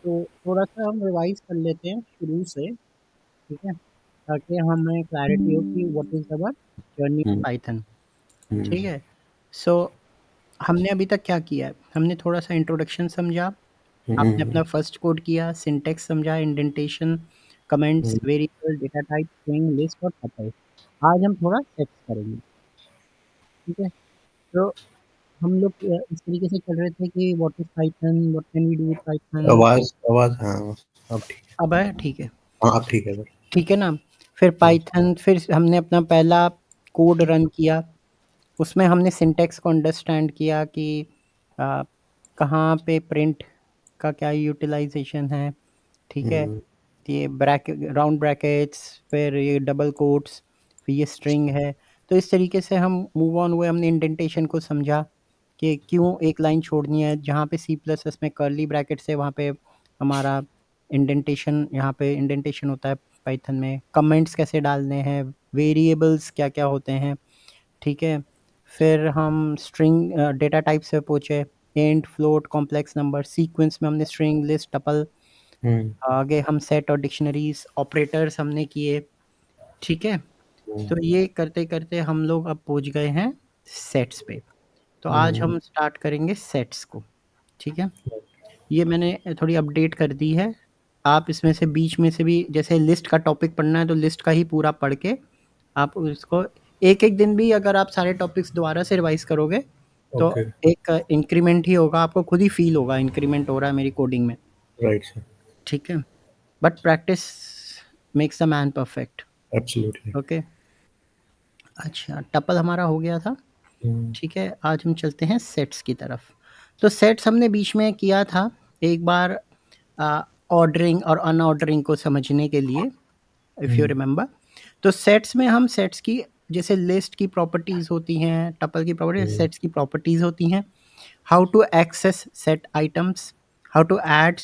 तो थोड़ा सा हम रिवाइज कर लेते हैं शुरू से, ठीक है, ताकि हमें क्लैरिटी हो कि what is our journey hmm, Python. Hmm, ठीक है, सो हमने अभी तक क्या किया है, हमने थोड़ा सा इंट्रोडक्शन समझा, आपने हम्म, अपना फर्स्ट कोड किया, सिंटेक्स समझा, indentation, comments, hmm, variable, data type, string, list और टपल। आज हम थोड़ा सेट्स करेंगे, ठीक है। तो हम लोग इस तरीके से चल रहे थे कि what is Python, what can we do with Python. आवाज आवाज हाँ, अब ठीक है। अब है ठीक है, हाँ, अब ठीक है सर। ठीक है ना। फिर हाँ, पाइथन, फिर हमने अपना पहला कोड रन किया, उसमें हमने सिंटेक्स को अंडरस्टैंड किया कि आ, कहाँ पे प्रिंट का क्या यूटिलाइजेशन है, ठीक है। हम्म, ये ब्रैकेट, राउंड ब्रैकेट्स, फिर ये डबल कोट्स, फिर ये स्ट्रिंग है। तो इस तरीके से हम मूव ऑन हुए, हमने इंडेंटेशन को समझा कि क्यों एक लाइन छोड़नी है, जहाँ पे सी प्लस एस में कर्ली ब्रैकेट से वहाँ पे हमारा इंडेंटेशन, यहाँ पे इंडेंटेशन होता है पाइथन में। कमेंट्स कैसे डालने हैं, वेरिएबल्स क्या क्या होते हैं, ठीक है। फिर हम स्ट्रिंग डेटा टाइप से पहुँचे, int, float, complex number, sequence में हमने स्ट्रिंग, लिस्ट, टपल। हम्म, आगे हम सेट और डिक्शनरीज, ऑपरेटर्स हमने किए, ठीक है। हम्म, तो ये करते करते हम लोग अब पहुंच गए हैं सेट्स पे। तो आज हम्म, हम स्टार्ट करेंगे सेट्स को, ठीक है। ये मैंने थोड़ी अपडेट कर दी है। आप इसमें से बीच में से भी, जैसे लिस्ट का टॉपिक पढ़ना है तो लिस्ट का ही पूरा पढ़ के आप उसको एक एक दिन भी अगर आप सारे टॉपिक्स दोबारा से रिवाइज करोगे तो ओके, एक इंक्रीमेंट ही होगा, आपको खुद ही फील होगा इंक्रीमेंट हो रहा है मेरी कोडिंग में, राइट सर, ठीक है। But practice makes a man perfect. Absolutely. Okay, अच्छा टपल हमारा हो गया था, हम्म, ठीक है। आज हम चलते हैं सेट्स की तरफ। तो सेट्स हमने बीच में किया था एक बार, ऑर्डरिंग और अनऑर्डरिंग को समझने के लिए, इफ़ यू हम्म, रिमेंबर। तो सेट्स में हम सेट्स की, जैसे लिस्ट की प्रॉपर्टीज़ होती हैं, टपल की प्रॉपर्टीज, हम्म, सेट्स की प्रॉपर्टीज़ होती हैं। How to access set items, how to add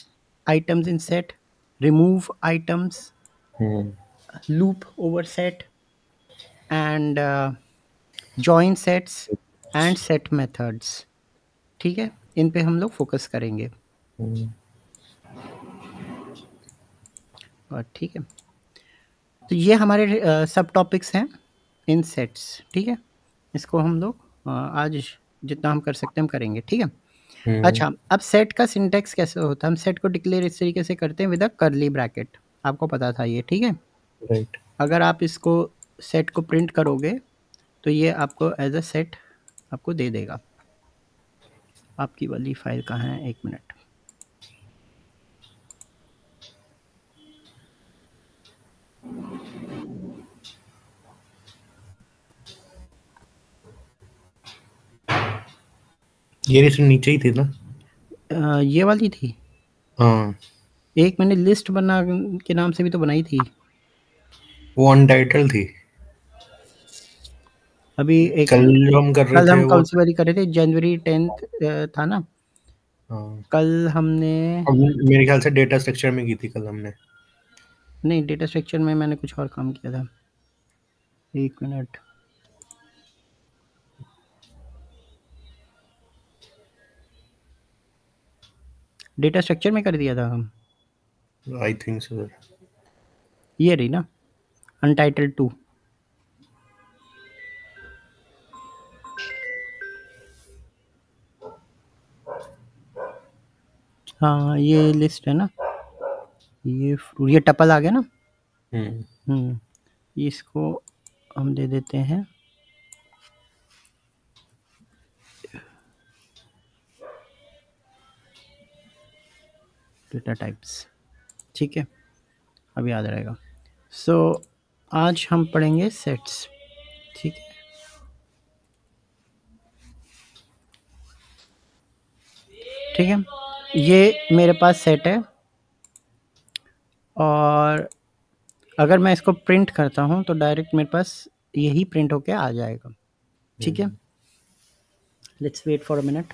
items in set, remove items, hmm, loop over set, and join sets and set methods, ठीक है। इन पे हम लोग फोकस करेंगे, हम्म, और ठीक है। तो ये हमारे सब टॉपिक्स हैं इन सेट्स, ठीक है। इसको हम लोग आज जितना हम कर सकते हैं हम करेंगे, ठीक है। हम्म, अच्छा, अब सेट का सिंटेक्स कैसे होता है, हम सेट को डिक्लेयर इस तरीके से करते हैं विद अ कर्ली ब्रैकेट, आपको पता था ये, ठीक है। राइट। अगर आप इसको सेट को प्रिंट करोगे तो ये आपको एज अ सेट आपको दे देगा। आपकी वाली फाइल कहाँ है, एक मिनट। ये रिसेंट नीचे ही थी ना? ये वाली थी, हाँ, एक मैंने लिस्ट बना के नाम से भी तो बनाई थी। वो अनटाइटल थी। अभी एक कल मिनट, जो हम कर रहे कल थे हम वो। कौन सी वाली कर रहे थे, जनवरी 10th था ना। हाँ, कल हमने, अब मेरे ख्याल से डेटा स्ट्रक्चर में की थी कल हमने। नहीं डेटा स्ट्रक्चर में मैंने कुछ और काम किया था, एक मिनट। डेटा स्ट्रक्चर में कर दिया था हम, आई थिंक सो। ये रही ना, अनटाइटल्ड 2। हाँ ये लिस्ट है ना, ये टपल आ गया ना। हम्म, इसको हम दे देते हैं डेटा टाइप्स, ठीक है, अब याद रहेगा। सो आज हम पढ़ेंगे सेट्स, ठीक है। ठीक है, ये मेरे पास सेट है, और अगर मैं इसको प्रिंट करता हूँ तो डायरेक्ट मेरे पास यही प्रिंट होके आ जाएगा, ठीक है। Hmm, let's wait for a minute.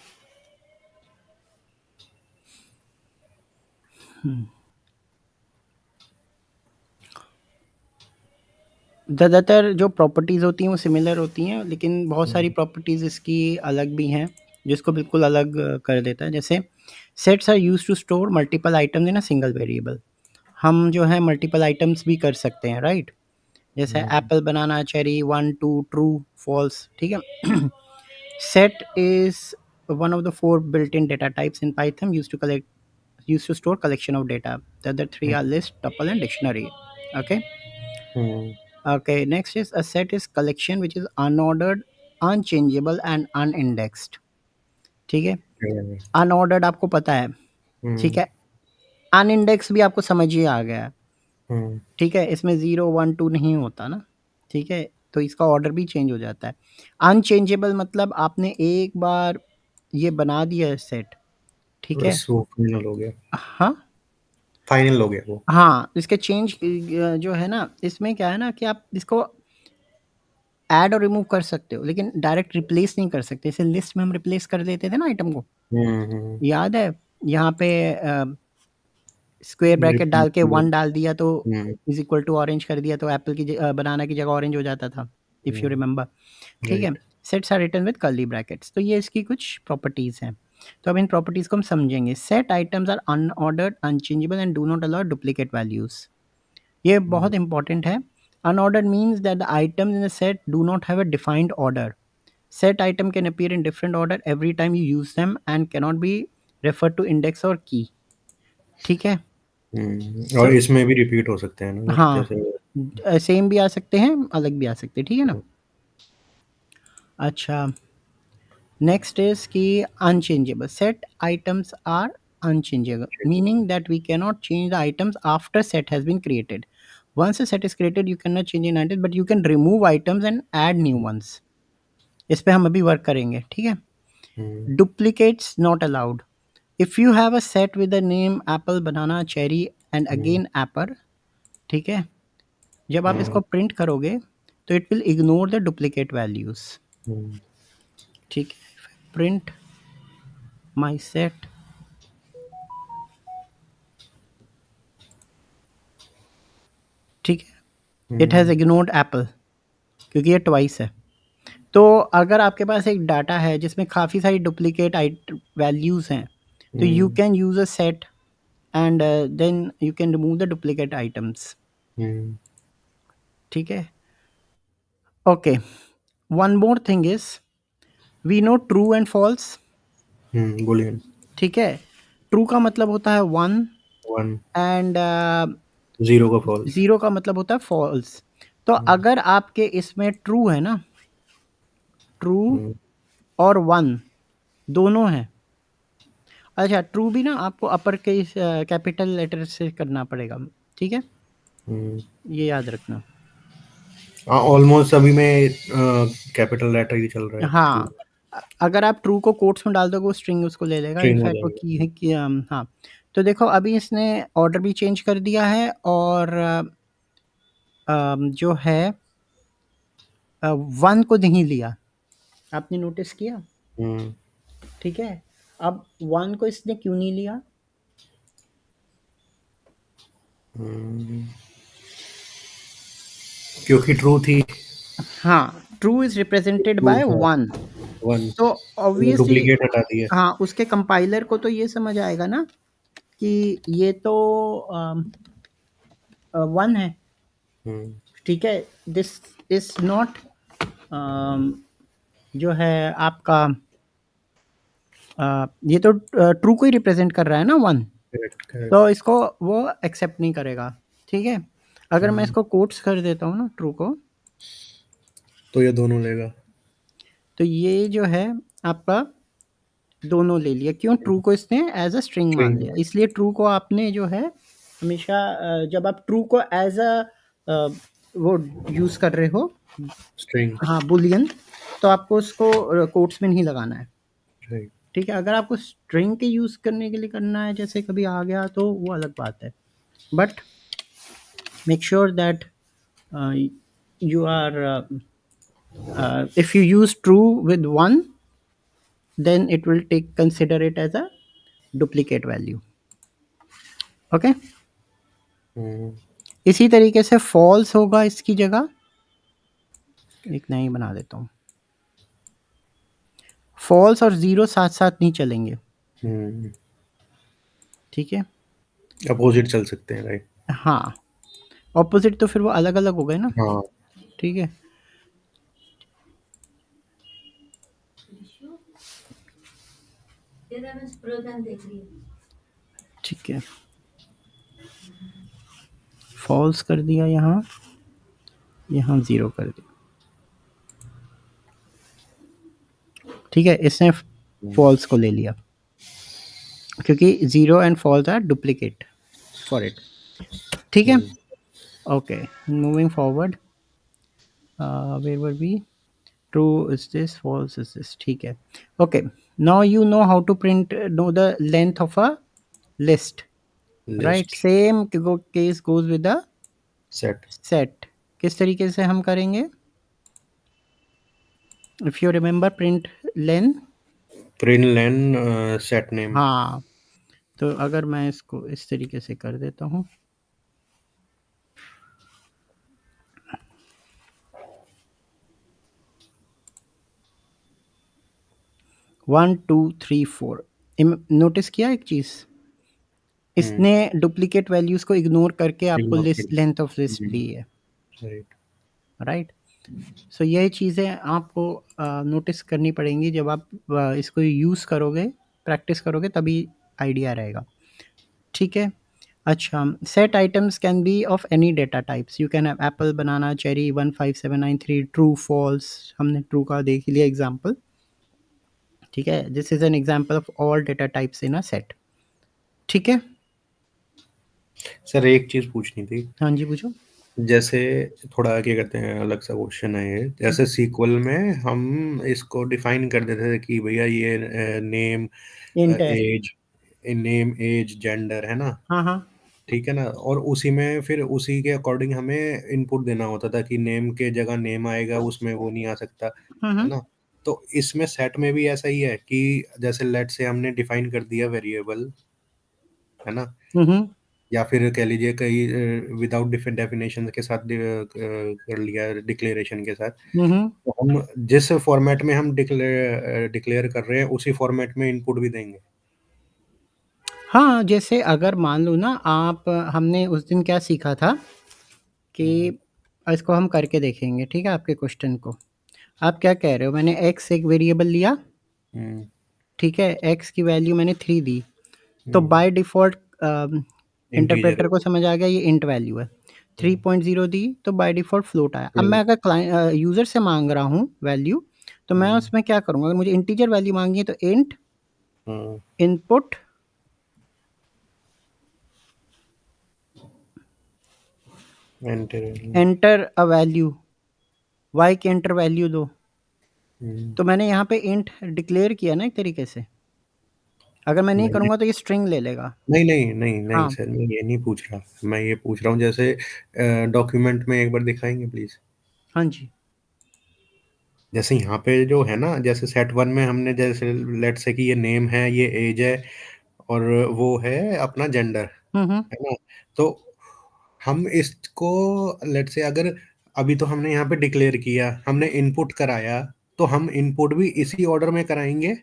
ज़्यादातर जो प्रॉपर्टीज़ होती हैं वो सिमिलर होती हैं, लेकिन बहुत सारी प्रॉपर्टीज़ इसकी अलग भी हैं जिसको बिल्कुल अलग कर देता है। जैसे sets are use to store multiple items in a single variable. हम जो है मल्टीपल आइटम्स भी कर सकते हैं, राइट? जैसे Apple, banana, cherry, 1 2 true, false, ठीक है। Set is one of the 4 built-in data types in Python used to store collection of data. The other 3 are list, tuple, and dictionary. Okay. Okay. Next is a set is collection which is unordered, unchangeable, and unindexed. ठीक है। Unordered आपको पता है, ठीक है। Unindexed भी आपको समझ ही आ गया, ठीक है। इसमें 0 1 2 नहीं होता ना, ठीक है, तो इसका ऑर्डर भी चेंज हो जाता है। अनचेंजेबल मतलब आपने एक बार ये बना दिया है सेट, ठीक है, बस वो फाइनल हो गया, हाँ फाइनल हो गया वो। हाँ, इसके चेंज जो है ना, इसमें क्या है ना कि आप इसको ऐड और रिमूव कर सकते हो, लेकिन डायरेक्ट रिप्लेस नहीं कर सकते। जैसे लिस्ट में हम रिप्लेस कर देते थे ना आइटम को, याद है? यहाँ पे स्क्वायर ब्रैकेट डाल के 1 डाल दिया तो इज इक्वल टू ऑरेंज कर दिया, तो एप्पल की बनाना की जगह ऑरेंज हो जाता था, इफ़ यू रिमेंबर, ठीक है। Sets are written with curly brackets. तो ये इसकी कुछ प्रॉपर्टीज़ हैं। तो अब इन प्रॉपर्टीज़ को हम समझेंगे। Set items are unordered, unchangeable and do not allow duplicate values. ये बहुत इंपॉर्टेंट है। Unordered means that the items in a set do not have a defined order. Set item can appear in different order every time you use them and cannot be referred to index or key, ठीक है। और इसमें भी repeat हो सकते हैं ना, हाँ, जैसे सेम भी आ सकते हैं, अलग भी आ सकते हैं, ठीक है ना। अच्छा, नेक्स्ट इज कि unchangeable. Set items are unchangeable, meaning that we cannot change the items after set has been created. Once a set is created, you cannot change in items, but you can remove items and add new ones. इस पे हम अभी work करेंगे, ठीक है। Duplicates not allowed. If you have a set with the name apple, banana, cherry and again apple, ठीक है, जब आप इसको प्रिंट करोगे तो it will ignore the duplicate values, ठीक है। प्रिंट माई सेट, ठीक है, इट हैज़ इग्नोर्ड एप्पल क्योंकि ये ट्वाइस है। तो अगर आपके पास एक डाटा है जिसमें काफ़ी सारी डुप्लीकेट वैल्यूज़ हैं, तो you can use a set and then you can remove the duplicate items, ठीक है। Okay, one more thing is we know true and false, boolean, ठीक है। ट्रू का मतलब होता है 1 1, एंड जीरो का फॉल्स, 0 का मतलब होता है फॉल्स। तो अगर आपके इसमें ट्रू है ना, ट्रू और 1 दोनों है। अच्छा, ट्रू भी ना आपको अपर के कैपिटल लेटर से करना पड़ेगा, ठीक है, ये याद रखना। ऑलमोस्ट अभी में कैपिटल लेटर ही चल रहा है। हाँ, अगर आप ट्रू को कोट्स में डाल दोगे वो स्ट्रिंग उसको ले लेगा, स्ट्रिंग हो इनफैक्ट वो जाएगा। की है कि हाँ। तो देखो अभी इसने ऑर्डर भी चेंज कर दिया है और जो है 1 को नहीं लिया, आपने नोटिस किया, ठीक है। अब 1 को इसने क्यों नहीं लिया? क्योंकि ट्रू थी। हाँ, true is represented true bye था 1, 1, तो ऑब्वियसली डुप्लीकेट हटा दिया। हाँ, उसके कंपाइलर को तो ये समझ आएगा ना कि ये तो 1 है, ठीक है। दिस इज नॉट जो है आपका ये तो ट्रू को ही रिप्रेजेंट कर रहा है ना 1, तो इसको वो एक्सेप्ट नहीं करेगा, ठीक है। अगर मैं इसको कोट्स कर देता हूँ ना ट्रू को, तो ये दोनों लेगा, तो ये जो है आपका दोनों ले लिया। क्यों? ट्रू को इसने एज अ स्ट्रिंग मान लिया, इसलिए ट्रू को आपने जो है हमेशा जब आप ट्रू को एज अ वो यूज कर रहे हो स्ट्रिंग, हाँ बुलियन, तो आपको उसको कोट्स में नहीं लगाना है, ठीक है। अगर आपको स्ट्रिंग के यूज करने के लिए करना है, जैसे कभी आ गया तो वो अलग बात है, but make sure that you are if you use true with 1, then it will consider it as a duplicate value, okay। इसी तरीके से false होगा, इसकी जगह एक नई बना देता हूँ। false और 0 साथ साथ नहीं चलेंगे, ठीक है, अपोजिट चल सकते हैं, राइट। हाँ, ऑपोजिट तो फिर वो अलग अलग हो गए ना, हाँ। ठीक है। ठीक है, फॉल्स कर दिया, यहाँ यहाँ 0 कर दिया, ठीक है। इसने फॉल्स को ले लिया क्योंकि 0 and false are duplicate for it, ठीक है। Okay, moving forward, where were we, true is this, false is this, ठीक है। Okay, now you know how to print, know the length of a list, right. List same case goes with the set. Set. किस तरीके से हम करेंगे, if you remember, print len, print len set name. हाँ, तो अगर मैं इसको इस तरीके से कर देता हूँ, 1 2 3 4, नोटिस किया एक चीज, इसने डुप्लीकेट वैल्यूज को इग्नोर करके आपको इग्नोर लिस्ट, कर। लेंथ ऑफ लिस्ट दी है, राइट। राइट। सो यही चीज़ें आपको नोटिस करनी पड़ेंगी जब आप इसको यूज़ करोगे, प्रैक्टिस करोगे, तभी आइडिया रहेगा, ठीक है। अच्छा, set items can be of any data types, you can have apple, banana, cherry, 15793, true false, हमने ट्रू का देख लिया एग्जांपल, ठीक है। This is an example of all data types in a set, ठीक है। सर एक चीज पूछनी थी। हाँ जी, पूछो। जैसे थोड़ा क्या कहते हैं, अलग सा क्वेश्चन है ये। जैसे सीक्वल में हम इसको डिफाइन कर देते थे कि भैया ये नेम, इंट है, एज, नेम एज जेंडर है ना। हाँ हाँ, ठीक है ना। और उसी में फिर उसी के अकॉर्डिंग हमें इनपुट देना होता था कि नेम के जगह नेम आएगा, उसमें वो नहीं आ सकता, है हम्म ना। तो इसमें सेट में भी ऐसा ही है कि जैसे लेट से हमने डिफाइन कर दिया वेरिएबल, है ना, हम्म या फिर कह लीजिए कई विदाउट डिफरेंट डेफिनेशन के साथ कर लिया, डिक्लेरेशन के साथ। हम्म, तो हम जिस फॉर्मेट में हम डिक्लेयर डिक्लेयर कर रहे हैं उसी फॉर्मेट में इनपुट भी देंगे। हाँ, जैसे अगर मान लो ना आप, हमने उस दिन क्या सीखा था कि हम्म। इसको हम करके देखेंगे, ठीक है, आपके क्वेश्चन को। आप क्या कह रहे हो, मैंने x एक वेरिएबल लिया, हम्म। ठीक है, x की वैल्यू मैंने 3 दी, तो हम्म। बाय डिफ़ॉल्ट इंटीजर इंटरप्रेटर है को वो। समझ आ गया ये इंट वैल्यू है। हम्म। 3.0 दी तो बाय डिफ़ॉल्ट फ्लोट आया। अब फिर, मैं अगर यूज़र से माँग रहा हूँ वैल्यू, तो मैं हम्म। उसमें क्या करूँगा, अगर मुझे इंटीजर वैल्यू माँगी है तो int hmm. Input enter. Enter a value, y की एंटर वैल्यू दो। हम्म। तो मैंने यहाँ पे इंट डिक्लेयर किया ना एक तरीके से, अगर मैं नहीं मैंने, करूँगा तो ये स्ट्रिंग ले लेगा। नहीं नहीं नहीं नहीं हाँ, सर, मैं ये नहीं पूछ रहा। मैं ये पूछ रहा हूँ जैसे डॉक्यूमेंट में एक बार दिखाएंगे प्लीज। हाँ जी। जैसे यहाँ पे जो है ना, जैसे सेट वन में हमने जैसे लेट से कि ये नेम है, ये एज है, और वो है अपना जेंडर, हुँ। है ना। तो हम इसको लेट से अगर अभी तो हमने यहाँ पे डिक्लेयर किया, हमने इनपुट कराया, तो हम इनपुट भी इसी ऑर्डर में कराएंगे,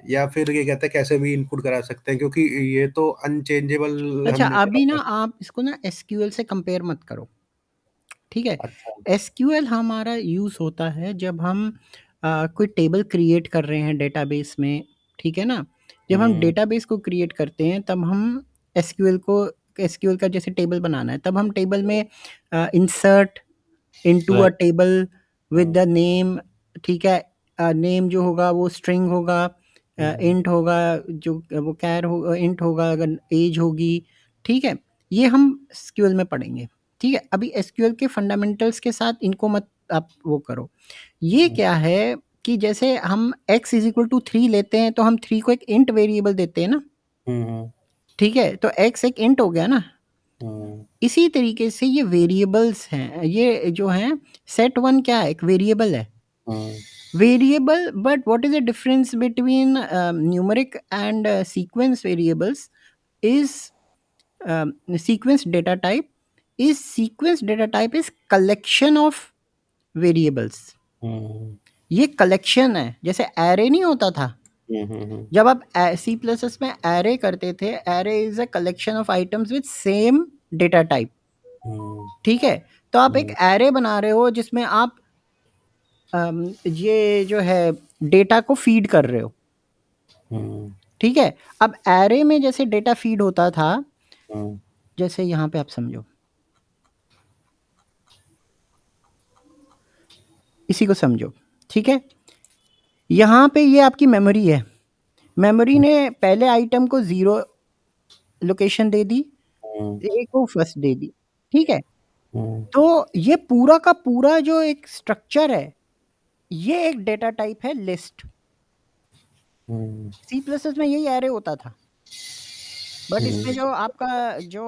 या फिर ये कहते हैं कैसे भी इनपुट करा सकते हैं, क्योंकि ये तो अनचेंजेबल अच्छा, हमने करा अभी ना था। आप इसको ना एसक्यूएल से कंपेयर मत करो, ठीक है? अच्छा। एसक्यूएल हमारा यूज़ होता है जब हम कोई टेबल क्रिएट कर रहे हैं डेटाबेस में, ठीक है ना? जब हम हम्म। डेटाबेस को क्रिएट करते हैं तब हम एसक्यूएल का जैसे टेबल बनाना है, तब हम टेबल में insert into a right. Table with हाँ। द नेम, ठीक है। नेम जो होगा वो स्ट्रिंग होगा, हम्म। इंट होगा, जो वो कैर होगा, इंट होगा, अगर एज होगी, ठीक है। ये हम एसक्यूएल में पढ़ेंगे, ठीक है। अभी एसक्यूएल के फंडामेंटल्स के साथ इनको मत आप वो करो। ये क्या है कि जैसे हम x इज इक्वल टू 3 लेते हैं तो हम 3 को एक इंट वेरिएबल देते हैं ना, हम्म। ठीक है, तो x एक इंट हो गया ना। हम्म। इसी तरीके से ये वेरिएबल्स हैं, ये जो हैं, सेट वन क्या है, एक वेरिएबल है, हम्म। variable. But what is the difference between numeric and sequence variables is, sequence data type is collection of variables. हम्म। ये कलेक्शन है, जैसे एरे नहीं होता था, जब आप सी प्लस प्लस में एरे करते थे, array is a collection of items with same data type, ठीक है। तो आप एक एरे बना रहे हो जिसमें आप ये जो है डेटा को फीड कर रहे हो, ठीक है। अब एरे में जैसे डेटा फीड होता था, जैसे यहाँ पे आप समझो, इसी को समझो, ठीक है। यहाँ पे ये आपकी मेमोरी है, मेमोरी ने पहले आइटम को 0 लोकेशन दे दी, ए को फर्स्ट दे दी, ठीक है। तो ये पूरा का पूरा जो एक स्ट्रक्चर है, ये एक डेटा टाइप है लिस्ट। सी प्लस प्लस में यही एरे होता था, बट इसमें जो आपका जो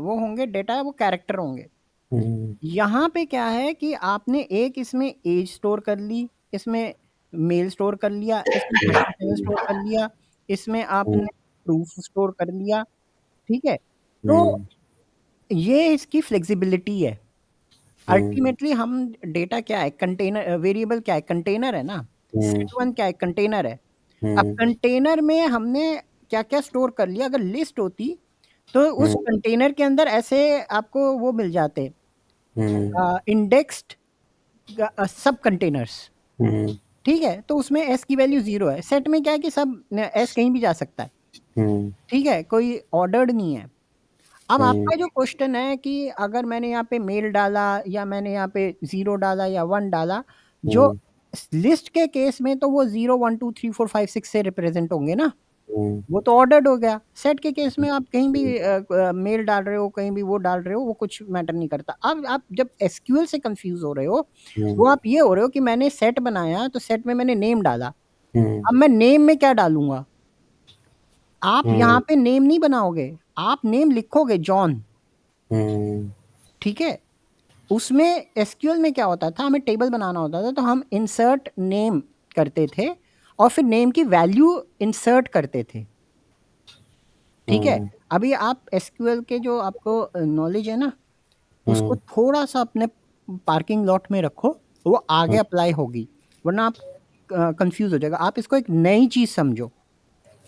वो होंगे डेटा, वो कैरेक्टर होंगे। यहाँ पे क्या है कि आपने एक इसमें एज स्टोर कर ली, इसमें मेल स्टोर कर लिया, इसमें पोजीशन स्टोर कर लिया, इसमें आपने प्रूफ स्टोर कर लिया, ठीक है। तो ये इसकी फ्लेक्सिबिलिटी है। अल्टीमेटली हम डेटा क्या है, कंटेनर, वेरिएबल क्या है, कंटेनर है ना। set1 क्या है, कंटेनर है। अब कंटेनर में हमने क्या क्या स्टोर कर लिया, अगर लिस्ट होती तो उस कंटेनर के अंदर ऐसे आपको वो मिल जाते, इंडेक्स्ड सब कंटेनर्स, ठीक है। तो उसमें एस की वैल्यू 0 है। सेट में क्या है कि सब एस कहीं भी जा सकता है, ठीक है, कोई ऑर्डर्ड नहीं है। अब आपका जो क्वेश्चन है कि अगर मैंने यहाँ पे मेल डाला या मैंने यहाँ पे 0 डाला या 1 डाला, जो लिस्ट के केस में तो वो 0 1 2 3 4 5 6 से रिप्रेजेंट होंगे ना, वो तो ऑर्डर्ड हो गया। सेट के केस में आप कहीं भी मेल डाल रहे हो, कहीं भी वो डाल रहे हो, वो कुछ मैटर नहीं करता। अब आप जब एसक्यूएल से कंफ्यूज हो रहे हो, वो आप ये हो रहे हो कि मैंने सेट बनाया, तो सेट में मैंने नेम डाला, अब मैं नेम में क्या डालूंगा। आप यहाँ पे नेम नहीं बनाओगे, आप नेम लिखोगे जॉन, ठीक है। उसमें एसक्यूएल में क्या होता था, हमें टेबल बनाना होता था, तो हम इंसर्ट नेम करते थे और फिर नेम की वैल्यू इंसर्ट करते थे, ठीक है। अभी आप एसक्यूएल के जो आपको नॉलेज है ना, उसको थोड़ा सा अपने पार्किंग लॉट में रखो, वो आगे अप्लाई होगी, वरना आप कंफ्यूज हो जाएगा। आप इसको एक नई चीज समझो,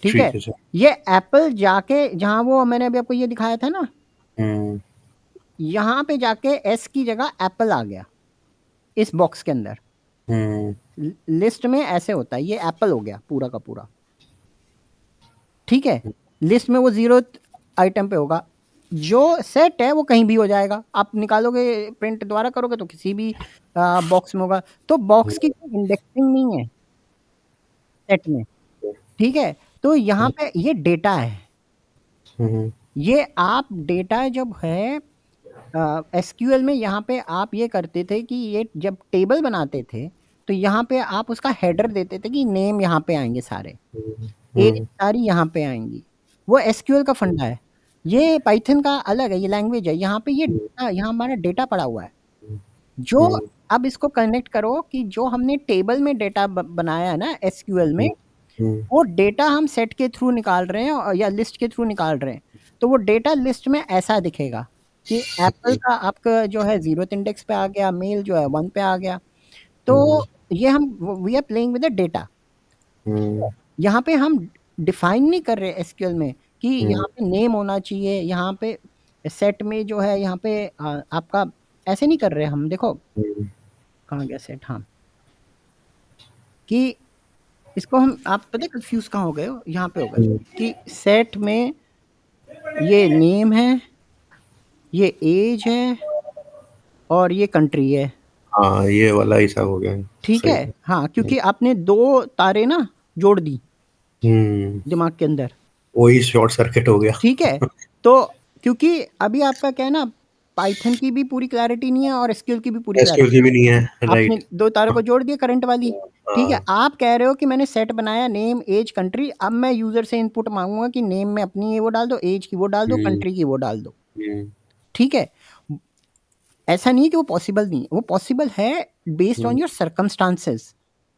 ठीक है। ये एप्पल जाके, जहां वो मैंने अभी आपको ये दिखाया था ना, यहाँ पे जाके एस की जगह एप्पल आ गया इस बॉक्स के अंदर। लिस्ट में ऐसे होता है, ये एप्पल हो गया पूरा का पूरा, ठीक है। लिस्ट में वो 0 आइटम पे होगा, जो सेट है वो कहीं भी हो जाएगा। आप निकालोगे, प्रिंट द्वारा करोगे तो किसी भी बॉक्स में होगा। तो बॉक्स की कोई इंडेक्सिंग नहीं है सेट में, ठीक है। तो यहाँ पे ये डेटा है, ये आप डेटा जब है एसक्यूएल में, यहाँ पे आप ये करते थे कि ये जब टेबल बनाते थे तो यहाँ पे आप उसका हेडर देते थे कि नेम यहाँ पे आएंगे सारे, एज सारी यहाँ पे आएंगी। वो एसक्यूएल का फंडा है, ये पाइथन का अलग है, ये लैंग्वेज है। यहाँ पे ये डेटा, यहाँ हमारा डेटा पड़ा हुआ है, जो अब इसको कनेक्ट करो कि जो हमने टेबल में डेटा बनाया है ना एसक्यूएल में, वो डेटा हम सेट के थ्रू निकाल रहे हैं या लिस्ट के थ्रू निकाल रहे हैं। तो वो डेटा लिस्ट में ऐसा दिखेगा कि एप्पल का आपका जो है 0th इंडेक्स पे आ गया, मेल जो है 1 पे आ गया। तो ये हम we are playing with the data. यहाँ पे हम डिफाइन नहीं कर रहे एसक्यूएल में कि यहाँ पे नेम होना चाहिए, यहाँ पे सेट में जो है यहाँ पे आपका ऐसे नहीं कर रहे हम। देखो कहाँ गया सेट, हाँ, कि इसको हम, आप पता कंफ्यूज कहाँ हो गए हो, यहाँ पे हो गए कि सेट में ये नेम है, ये एज है और ये कंट्री है। हाँ, ये वाला ऐसा हो गया, ठीक है, हाँ, क्योंकि आपने 2 तारे ना जोड़ दी दिमाग के अंदर, वही शॉर्ट सर्किट हो गया। ठीक है। तो क्योंकि अभी आपका क्या है ना, पाइथन की भी पूरी क्लैरिटी नहीं है और एसक्यूएल की भी पूरी एसक्यूएल की भी नहीं है, आपने राइट। 2 तारों को जोड़ दिया करंट वाली, ठीक है। आप कह रहे हो कि मैंने सेट बनाया नेम एज कंट्री, अब मैं यूजर से इनपुट मांगूंगा कि नेम में अपनी ये वो डाल दो, एज की वो डाल दो, कंट्री की वो डाल दो, ठीक है। ऐसा नहीं है कि वो पॉसिबल नहीं है, वो पॉसिबल है बेस्ड ऑन योर सर्कमस्टांसेस,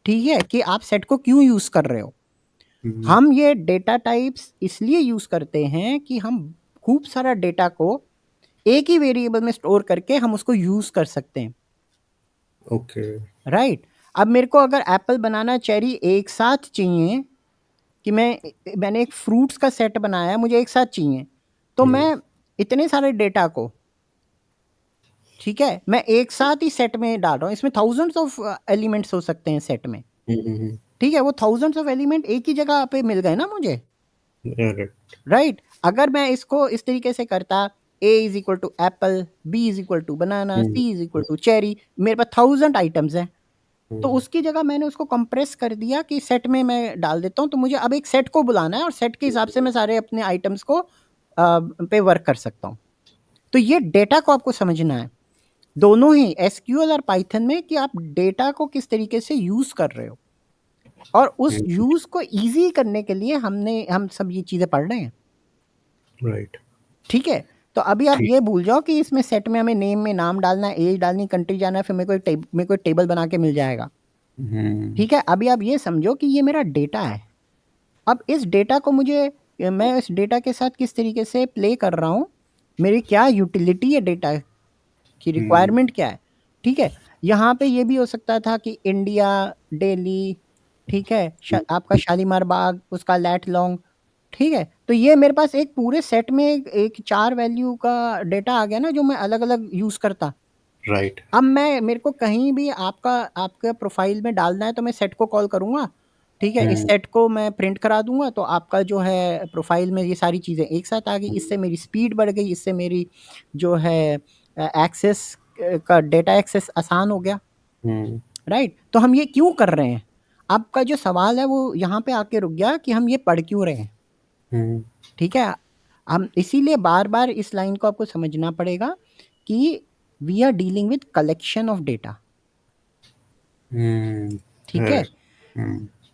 ठीक है, कि आप सेट को क्यों यूज कर रहे हो। हम ये डेटा टाइप्स इसलिए यूज करते हैं कि हम खूब सारा डेटा को एक ही वेरिएबल में स्टोर करके हम उसको यूज कर सकते हैं, ओके, राइट। अब मेरे को अगर एप्पल बनाना चेरी एक साथ चाहिए कि मैंने एक फ्रूट्स का सेट बनाया है, मुझे एक साथ चाहिए, तो मैं इतने सारे डेटा को, ठीक है, मैं एक साथ ही सेट में डाल रहा हूँ। इसमें थाउजेंड्स ऑफ एलिमेंट्स हो सकते हैं सेट में, ठीक है, वो थाउजेंड्स ऑफ एलिमेंट एक ही जगह पे मिल गए ना मुझे, राइट। अगर मैं इसको इस तरीके से करता, A is equal to apple, B is equal to banana, C is equal to cherry, मेरे पास 1000 आइटम्स हैं, तो उसकी जगह मैंने उसको कंप्रेस कर दिया कि सेट में मैं डाल देता हूँ। तो मुझे अब एक सेट को बुलाना है और सेट के हिसाब से मैं सारे अपने आइटम्स को पे वर्क कर सकता हूँ। तो ये डेटा को आपको समझना है, दोनों ही एसक्यूएल और पाइथन में, कि आप डेटा को किस तरीके से यूज कर रहे हो, और उस यूज को इजी करने के लिए हम सब ये चीजें पढ़ रहे हैं, राइट। ठीक है। तो अभी आप ये भूल जाओ कि इसमें सेट में हमें नेम में नाम डालना है, एज डालनी, कंट्री जाना है, फिर मेरे को एक टेबल बना के मिल जाएगा, ठीक है। अभी आप ये समझो कि ये मेरा डेटा है। अब इस डेटा को मैं इस डेटा के साथ किस तरीके से प्ले कर रहा हूँ, मेरी क्या यूटिलिटी है, डेटा की रिक्वायरमेंट क्या है, ठीक है। यहाँ पे ये भी हो सकता था कि इंडिया, दिल्ली, ठीक है, आपका शालीमार बाग, उसका लैट लॉन्ग, ठीक है। तो ये मेरे पास एक पूरे सेट में एक 4 वैल्यू का डेटा आ गया ना, जो मैं अलग अलग यूज करता, राइट। अब मेरे को कहीं भी आपका प्रोफाइल में डालना है तो मैं सेट को कॉल करूंगा, ठीक है, इस सेट को मैं प्रिंट करा दूंगा, तो आपका जो है प्रोफाइल में ये सारी चीजें एक साथ आ गई, इससे मेरी स्पीड बढ़ गई, इससे मेरी जो है एक्सेस का डेटा एक्सेस आसान हो गया, राइट। तो हम ये क्यों कर रहे हैं, आपका जो सवाल है वो यहाँ पे आके रुक गया कि हम ये पढ़ क्यों रहे हैं, ठीक है। हम इसीलिए बार बार इस लाइन को आपको समझना पड़ेगा कि we are dealing with collection of data, ठीक है।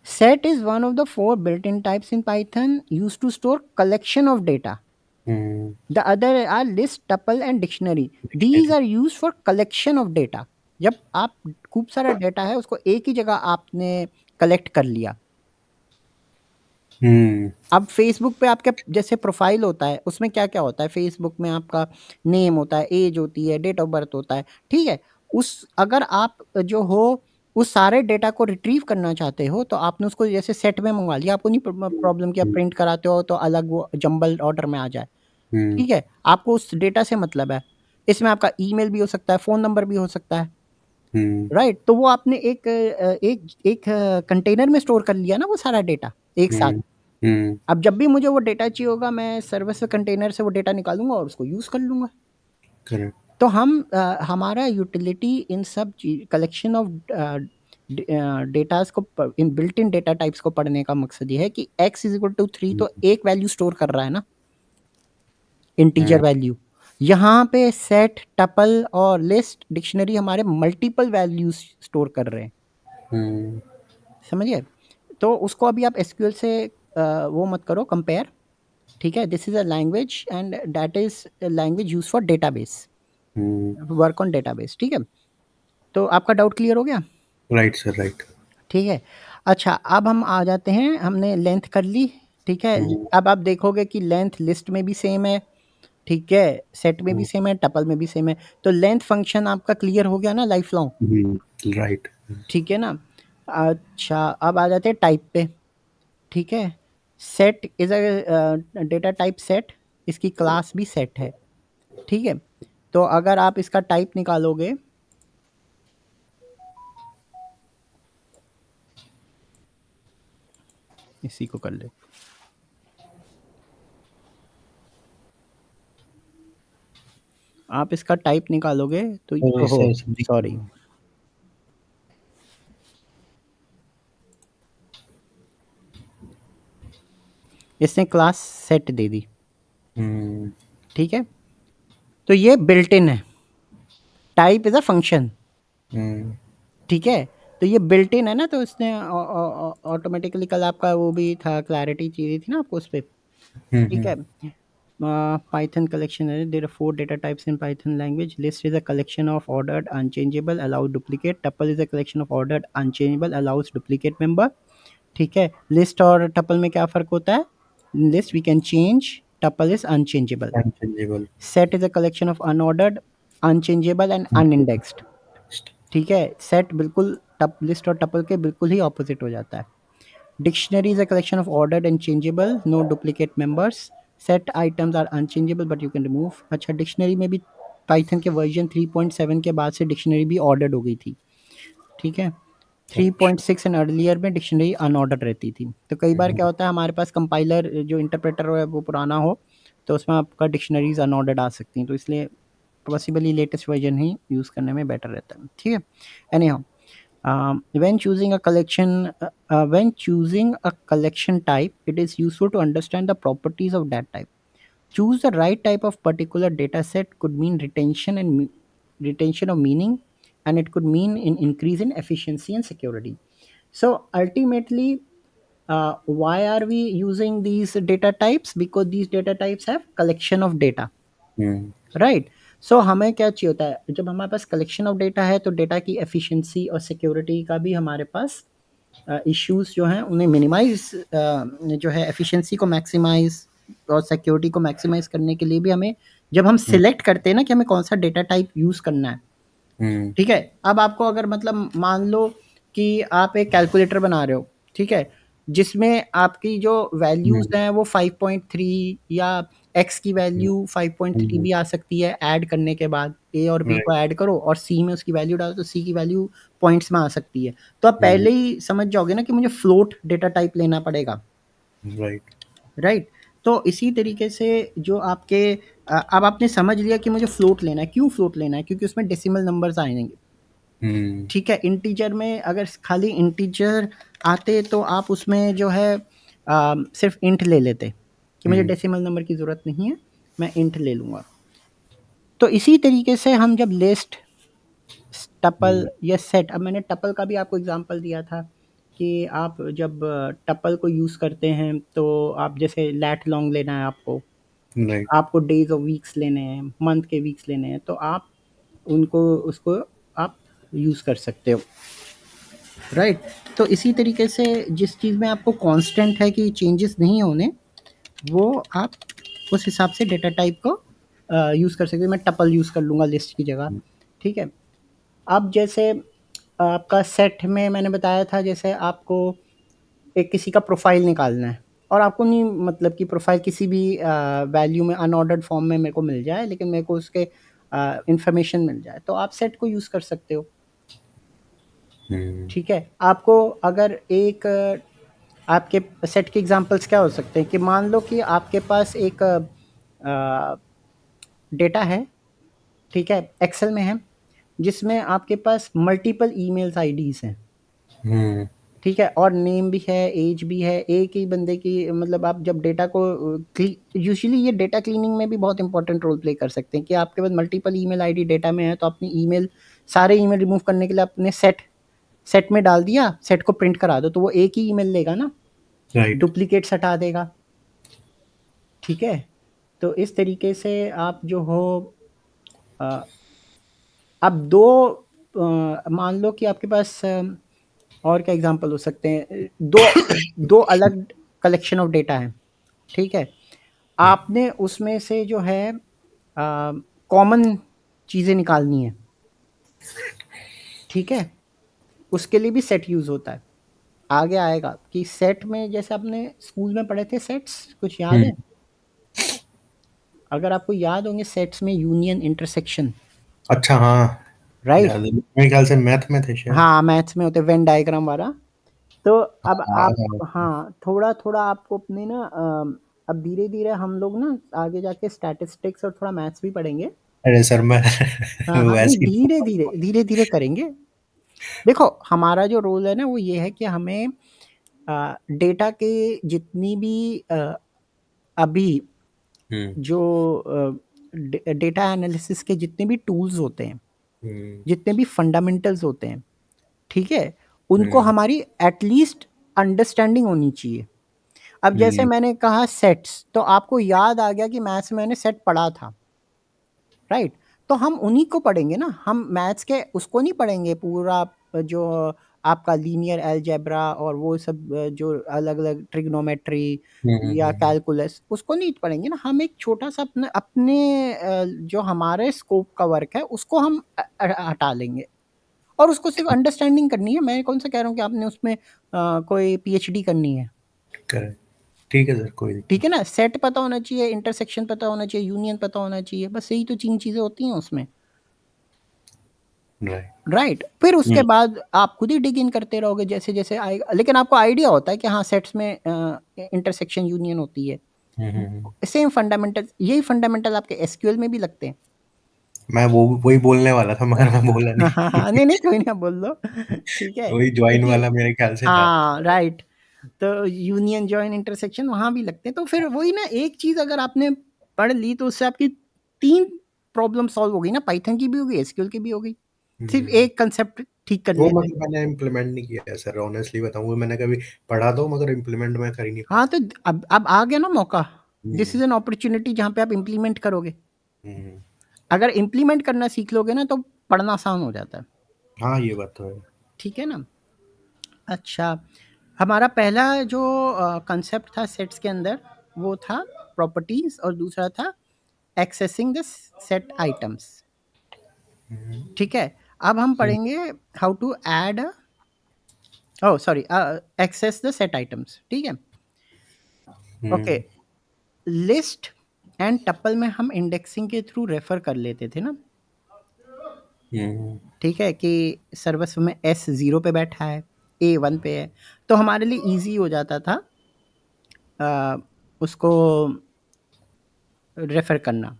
Set is one of the 4 built-in types in Python used to store collection of data. The other are list, tuple and dictionary. These are used for collection of data. जब आप खूब सारा data है उसको एक ही जगह आपने कलेक्ट कर लिया। अब फेसबुक पे आपके जैसे प्रोफाइल होता है, उसमें क्या क्या होता है, फेसबुक में आपका नेम होता है, एज होती है, डेट ऑफ बर्थ होता है, ठीक है। अगर आप जो हो उस सारे डेटा को रिट्रीव करना चाहते हो, तो आपने उसको जैसे सेट में मंगवा लिया, आपको नहीं प्रॉब्लम कि आप प्रिंट कराते हो तो अलग वो जंबल ऑर्डर में आ जाए, ठीक है। आपको उस डेटा से मतलब है, इसमें आपका ईमेल भी हो सकता है, फोन नंबर भी हो सकता है, राइट। तो वो आपने एक कंटेनर में स्टोर कर लिया ना वो सारा डेटा एक साथ। अब जब भी मुझे वो डेटा चाहिए होगा, मैं सर्विस कंटेनर से वो डेटा निकालूंगा और उसको यूज कर लूंगा, करेक्ट। तो हमारा यूटिलिटी इन सब कलेक्शन ऑफ डेटास को, in built in data types को पढ़ने का मकसद ये है कि x इज इक्वल टू 3 तो एक वैल्यू स्टोर कर रहा है ना, इंटीजर वैल्यू। यहाँ पे सेट, टपल और लिस्ट, डिक्शनरी हमारे मल्टीपल वैल्यूज स्टोर कर रहे हैं, समझिए। तो उसको अभी आप एसक्यूएल से वो मत करो कंपेयर, ठीक है। This is a language and that is language use for database, work on database, ठीक है। तो आपका डाउट क्लियर हो गया? Right sir, right. ठीक है। अच्छा, अब हम आ जाते हैं, हमने लेंथ कर ली, ठीक है। अब आप देखोगे कि लेंथ लिस्ट में भी सेम है, ठीक है, सेट में भी सेम है, टपल में भी सेम है। तो लेंथ फंक्शन आपका क्लियर हो गया ना, लाइफ लॉन्ग, राइट, ठीक है ना। अच्छा, अब आ जाते हैं टाइप पे, ठीक है। Set is a data type set, इसकी क्लास भी सेट है, ठीक है। तो अगर आप इसका टाइप निकालोगे, इसी को कर ले, आप इसका टाइप निकालोगे तो ओहो सॉरी, इसने क्लास सेट दे दी, ठीक है। तो ये बिल्ट इन है, टाइप इज अ फंक्शन, ठीक है। तो ये बिल्ट इन है ना, तो इसने ऑटोमेटिकली, कल आपका वो भी था, क्लैरिटी चाहिए थी ना आपको उस पर, ठीक है। Python collection, there are 4 data types in Python language. List is a collection of ordered unchangeable allows duplicate. Tuple is a collection of ordered unchangeable allows duplicate member, ठीक है। लिस्ट और टपल में क्या फर्क होता है, list we can change, tuple is unchangeable. Set is a collection of unordered, unchangeable and unindexed, ठीक है। सेट बिल्कुल लिस्ट और टपल के बिल्कुल ही ऑपोजिट हो जाता है। Dictionary is a collection of ordered and changeable, no duplicate members. Set items are unchangeable but you can remove. अच्छा, डिक्शनरी में भी पाइथन के वर्जन 3.7 के बाद से डिक्शनरी भी ऑर्डर्ड हो गई थी, ठीक है। अच्छा। 3.6 एंड अर्लियर में डिक्शनरी अनऑर्डर्ड रहती थी। तो कई बार क्या होता है, हमारे पास कंपाइलर जो इंटरप्रेटर है वो पुराना हो, तो उसमें आपका डिक्शनरीज अनऑर्डर्ड आ सकती हैं, तो इसलिए पॉसिबली लेटेस्ट वर्जन ही यूज़ करने में बेटर रहता है, ठीक है। Any how, when choosing a collection when choosing a collection type, it is useful to understand the properties of that type. Choose the right type of particular data set could mean retention of meaning, and it could mean an increase in efficiency and security. So ultimately, why are we using these data types? Because these data types have collection of data, right. So हमें क्या चाहिए होता है, जब हमारे पास collection of data है तो data की एफिशिएंसी और सिक्योरिटी का भी हमारे पास इश्यूज जो हैं उन्हें मिनिमाइज, जो है एफिशिएंसी को मैक्सिमाइज और सिक्योरिटी को मैक्सिमाइज करने के लिए भी हमें, जब हम सिलेक्ट करते हैं ना कि हमें कौन सा डेटा टाइप यूज़ करना है, ठीक है। अब आपको अगर मतलब मान लो कि आप एक कैलकुलेटर बना रहे हो, ठीक है, जिसमें आपकी जो वैल्यूज हैं वो 5.3 या एक्स की वैल्यू 5.3 भी आ सकती है, ऐड करने के बाद ए और बी को ऐड करो और सी में उसकी वैल्यू डालो तो सी की वैल्यू पॉइंट्स में आ सकती है। तो आप पहले ही समझ जाओगे ना कि मुझे फ्लोट डेटा टाइप लेना पड़ेगा, राइट। तो इसी तरीके से जो आपके अब आपने समझ लिया कि मुझे फ्लोट लेना है। क्यों फ्लोट लेना है? क्योंकि उसमें डेसिमल नंबर्स आएंगे, ठीक है। इंटीजर में अगर खाली इंटीजर आते तो आप उसमें जो है सिर्फ इंट ले लेते कि मुझे डेसिमल नंबर की ज़रूरत नहीं है, मैं इंट ले लूँगा। तो इसी तरीके से हम जब लिस्ट, टपल या सेट, अब मैंने टपल का भी आपको एग्जांपल दिया था कि आप जब टपल को यूज़ करते हैं तो आप जैसे लैट लॉन्ग लेना है आपको, आपको डेज और वीक्स लेने हैं, मंथ के वीक्स लेने हैं, तो आप उनको उसको आप यूज़ कर सकते हो, राइट। तो इसी तरीके से जिस चीज़ में आपको कांस्टेंट है कि चेंजेस नहीं होने, वो आप उस हिसाब से डेटा टाइप को यूज़ कर सकते हो। मैं टपल यूज़ कर लूँगा लिस्ट की जगह, ठीक है। अब जैसे आपका सेट में मैंने बताया था, जैसे आपको एक किसी का प्रोफाइल निकालना है और आपको नहीं मतलब कि प्रोफाइल किसी भी वैल्यू में अनऑर्डर्ड फॉर्म में मेरे को मिल जाए, लेकिन मेरे को उसके इंफॉर्मेशन मिल जाए, तो आप सेट को यूज़ कर सकते हो, ठीक है। आपको अगर एक आपके सेट के एग्जांपल्स क्या हो सकते हैं कि मान लो कि आपके पास एक डेटा है, ठीक है, एक्सेल में है, जिसमें आपके पास मल्टीपल ईमेल्स आईडीज हैं, ठीक है, और नेम भी है, एज भी है, एक ही बंदे की, मतलब आप जब डेटा को यूजुअली ये डेटा क्लीनिंग में भी बहुत इंपॉर्टेंट रोल प्ले कर सकते हैं कि आपके पास मल्टीपल ईमेल आईडी डेटा में है, तो अपनी ईमेल, सारे ईमेल रिमूव करने के लिए आपने सेट में डाल दिया, सेट को प्रिंट करा दो, तो वो एक ही ईमेल लेगा ना, डुप्लीकेट्स हटा देगा, ठीक है। तो इस तरीके से आप जो हो अब दो मान लो कि आपके पास और क्या एग्जांपल हो सकते हैं, दो अलग कलेक्शन ऑफ डेटा है, ठीक है। आपने उसमें से जो है कॉमन चीज़ें निकालनी है, ठीक है, उसके लिए भी सेट यूज़ होता है। आगे आएगा कि सेट में जैसे आपने स्कूल में पढ़े थे सेट्स, कुछ याद है? अगर आपको याद होंगे सेट्स में यूनियन, इंटरसेक्शन, अच्छा, हाँ, राइट, मेरे ख्याल से मैथ में थे शायद। हाँ, मैथ्स में होते वेन डायग्राम वाला। तो अब आप, हाँ, थोड़ा थोड़ा आपको अपने ना अब धीरे धीरे हम लोग ना आगे जाके स्टैटिस्टिक्स और थोड़ा मैथ्स भी पढ़ेंगे। अरे सर, मैं हाँ हाँ, नहीं, वैसे ही धीरे धीरे करेंगे। देखो हमारा जो रोल है ना वो ये है कि हमें डेटा के जितनी भी अभी जो डेटा एनालिसिस के जितने भी टूल्स होते हैं, जितने भी फंडामेंटल्स होते हैं, ठीक है, उनको हमारी एटलीस्ट अंडरस्टैंडिंग होनी चाहिए। अब जैसे मैंने कहा सेट्स, तो आपको याद आ गया कि मैथ्स में मैंने सेट पढ़ा था, राइट। तो हम उन्हीं को पढ़ेंगे ना, हम मैथ्स के उसको नहीं पढ़ेंगे पूरा, जो आपका लीनियर अलजेब्रा और वो सब जो अलग अलग ट्रिग्नोमेट्री या कैलकुलस, उसको नहीं पढ़ेंगे ना। हम एक छोटा सा अपने अपने जो हमारे स्कोप का वर्क है उसको हम हटा लेंगे और उसको सिर्फ अंडरस्टैंडिंग करनी है। मैं कौन सा कह रहा हूँ कि आपने उसमें कोई पीएचडी करनी है। करेक्ट, ठीक है सर, कोई दिक्कत ठीक है ना, सेट पता होना चाहिए, इंटरसेक्शन पता होना चाहिए, यूनियन पता होना चाहिए, बस यही तो 3 चीजें होती हैं उसमें, नहीं। राइट। राइट। फिर उसके बाद आप खुद ही डिग इन करते रहोगे जैसे जैसे आएगा, लेकिन आपको आइडिया होता है कि हाँ सेट्स में इंटरसेक्शन यूनियन होती है। सेम फंडामेंटल, यही फंडामेंटल आपके एसक्यूएल में भी लगते हैं। मैं वही बोलने वाला था मगर मैं बोला हाँ हाँ हाँ, नहीं। नहीं नहीं कोई नहीं, आप बोल लो। ठीक है, वही ज्वाइन क्योंकि वाला मेरे ख्याल से था। हाँ राइट, तो यूनियन जॉइन इंटरसेक्शन वहां भी लगते हैं। तो फिर वही ना, एक चीज अगर आपने पढ़ ली तो उससे आपकी 3 प्रॉब्लम सॉल्व हो गई ना, पाइथन की भी हो गई, एसक्यूएल की भी हो गई, सिर्फ एक कंसेप्ट ठीक वो करने से। मतलब मैंने इम्प्लीमेंट नहीं किया है सर, ऑनेस्टली बताऊं, मैंने कभी पढ़ा तो मगर इम्प्लीमेंट मैं कर ही नहीं हाँ पाया। तो अब आ गया ना मौका, this hmm, is an opportunity जहाँ पे आप इम्प्लीमेंट करोगे। हम्म, अगर इम्प्लीमेंट करना सीख लोगे ना तो पढ़ना आसान हो जाता है। हाँ ये बात तो है। ठीक है ना। अच्छा, हमारा पहला जो कंसेप्ट था सेट्स के अंदर वो था प्रॉपर्टीज, और दूसरा था एक्सेसिंग द सेट आइटम्स। ठीक है, अब हम हम्म, पढ़ेंगे how to add, oh sorry, access the set items. ठीक है, okay. Hmm, list and tuple में हम इंडेक्सिंग के थ्रू रेफर कर लेते थे ना। हम्म, ठीक है, कि सर्वस्व में एस 0 पे बैठा है, ए 1 पे है, तो हमारे लिए इजी हो जाता था उसको रेफर करना।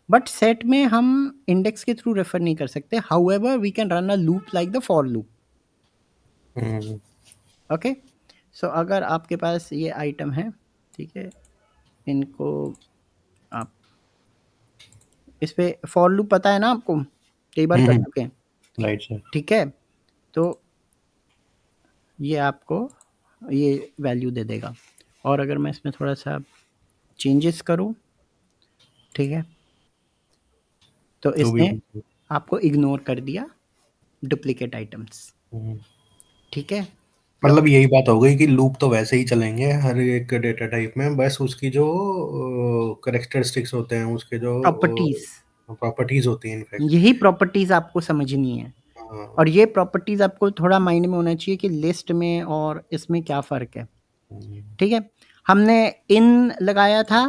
बट सेट में हम इंडेक्स के थ्रू रेफर नहीं कर सकते, however we can run a loop like the for loop. Hmm, okay, so अगर आपके पास ये आइटम है, ठीक है, इनको आप इस पे फॉर लूप पता है ना आपको, कई बार कर चुके हैं। Right sir. ठीक है, तो ये आपको ये वैल्यू दे देगा, और अगर मैं इसमें थोड़ा सा चेंजेस करूं, ठीक है, तो तो भी इसने आपको इग्नोर कर दिया डुप्लीकेट आइटम्स। ठीक है, तो मतलब यही बात हो गई कि लूप तो वैसे ही चलेंगे हर एक डेटा टाइप में, बस उसकी जो करेक्टरिस्टिक्स होते हैं, उसके जो प्रॉपर्टीज, प्रॉपर्टीज होती हैं इनफैक्ट। यही प्रॉपर्टीज आपको समझनी है, हाँ। और ये प्रॉपर्टीज आपको थोड़ा माइंड में होना चाहिए कि लिस्ट में और इसमें क्या फ़र्क है। ठीक है, हमने इन लगाया था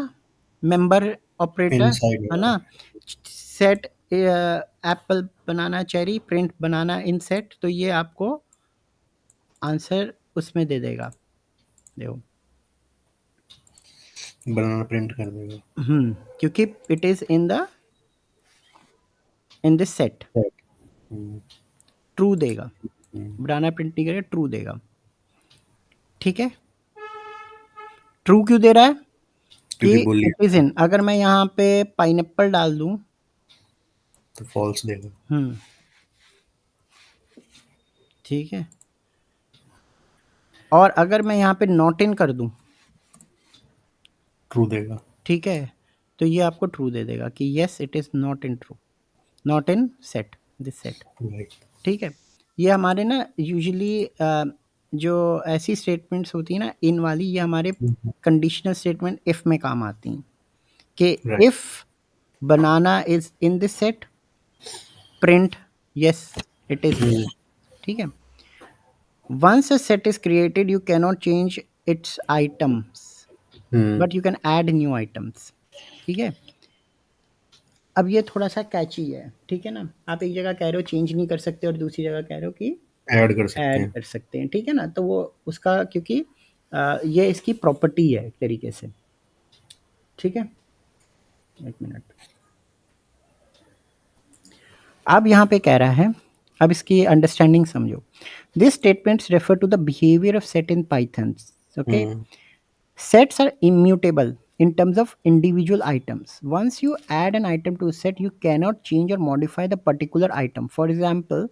मेंबर ऑपरेटर, इनसाइड है ना, set Apple banana cherry, print बनाना इन सेट, तो ये आपको आंसर उसमें दे देगा, देखो। बनाना प्रिंट कर देगा। क्योंकि it is in this set, Right. Hmm, true देगा, हम्म, बनाना प्रिंट नहीं करेगा, ट्रू देगा। ठीक है, ट्रू क्यों दे रहा है कि क्योंकि बोलिए इट इज इन, अगर मैं यहाँ पे पाइनएप्पल डाल दूं, तो फॉल्स देगा। हम्म, ठीक है, और अगर मैं यहाँ पे नॉट इन कर दूं, ट्रू देगा। ठीक है, तो ये आपको ट्रू दे देगा कि yes it is not in true, not in set, this set. Right. ठीक है, ये हमारे ना यूजुअली जो ऐसी स्टेटमेंट्स होती है ना इन वाली, ये हमारे कंडीशनल स्टेटमेंट इफ में काम आती हैं, कि right. If banana is in this set, print yes it is there. ठीक है, once a set is created you cannot change its items hmm, but you can add new items। ठीक है, अब ये थोड़ा सा कैची है। ठीक है ना, आप एक जगह कह रहे हो चेंज नहीं कर सकते और दूसरी जगह कह रहे हो कि ऐड कर सकते ऐड हैं। कर सकते हैं। ठीक है ना, तो वो उसका क्योंकि ये इसकी प्रॉपर्टी है एक तरीके से। ठीक है, एक मिनट, अब यहाँ पे कह रहा है, अब इसकी अंडरस्टैंडिंग समझो। This statements refer to the behaviour of set in Python. Okay, hmm, sets are immutable in terms of individual items. Once you add an item to a set, you cannot change or modify the particular item. For example,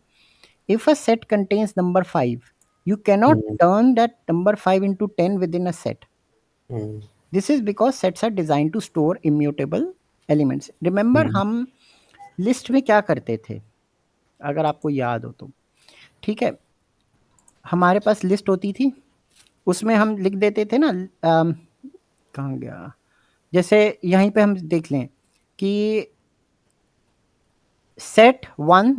if a set contains number 5, you cannot hmm, turn that number 5 into 10 within a set. Hmm, This is because sets are designed to store immutable elements. Remember हम्म, हम list में क्या करते थे, अगर आपको याद हो तो। ठीक है, हमारे पास लिस्ट होती थी, उसमें हम लिख देते थे ना, कहाँ गया, जैसे यहीं पे हम देख लें कि सेट 1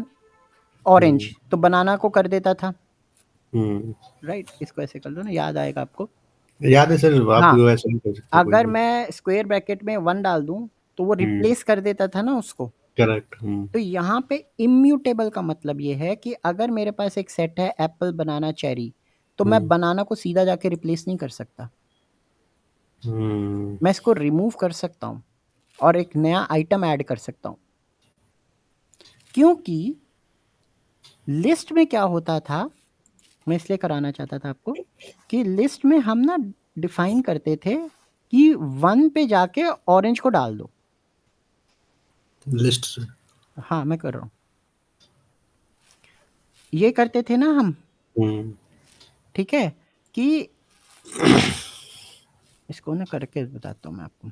ऑरेंज, तो बनाना को कर देता था, हम्म, राइट। इसको ऐसे कर लो ना, याद आएगा आपको। याद है सर, आप हाँ, वैसे भी कर सकते हो कोई अगर भी। मैं स्क्वायर ब्रैकेट में 1 डाल दूं तो वो हम्म, रिप्लेस कर देता था ना उसको। करेक्ट। तो यहाँ पे इम्यूटेबल का मतलब ये है कि अगर मेरे पास एक सेट है एप्पल बनाना चेरी, तो मैं हम्म, बनाना को सीधा जाके रिप्लेस नहीं कर सकता, हम्म, मैं इसको रिमूव कर सकता हूँ और एक नया आइटम ऐड कर सकता हूँ। क्योंकि लिस्ट में क्या होता था, मैं इसलिए कराना चाहता था आपको, कि लिस्ट में हम ना डिफाइन करते थे कि 1 पे जाके ऑरेंज को डाल दो। लिस्ट से। हाँ, मैं कर रहा हूँ, ये करते थे ना हम, हम्म, ठीक है, कि इसको ना करके बताता हूँ मैं आपको,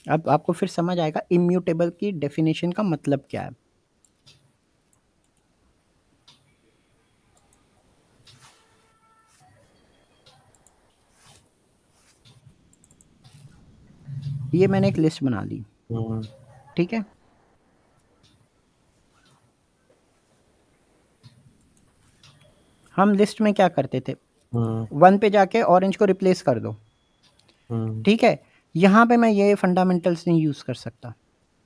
अब आपको फिर समझ आएगा इम्यूटेबल की डेफिनेशन का मतलब क्या है। ये मैंने एक लिस्ट बना ली, हम्म, ठीक है। हम लिस्ट में क्या करते थे, हम्म, 1 पे जाके ऑरेंज को रिप्लेस कर दो, हम्म, ठीक है। यहाँ पे मैं ये फंडामेंटल्स नहीं यूज़ कर सकता।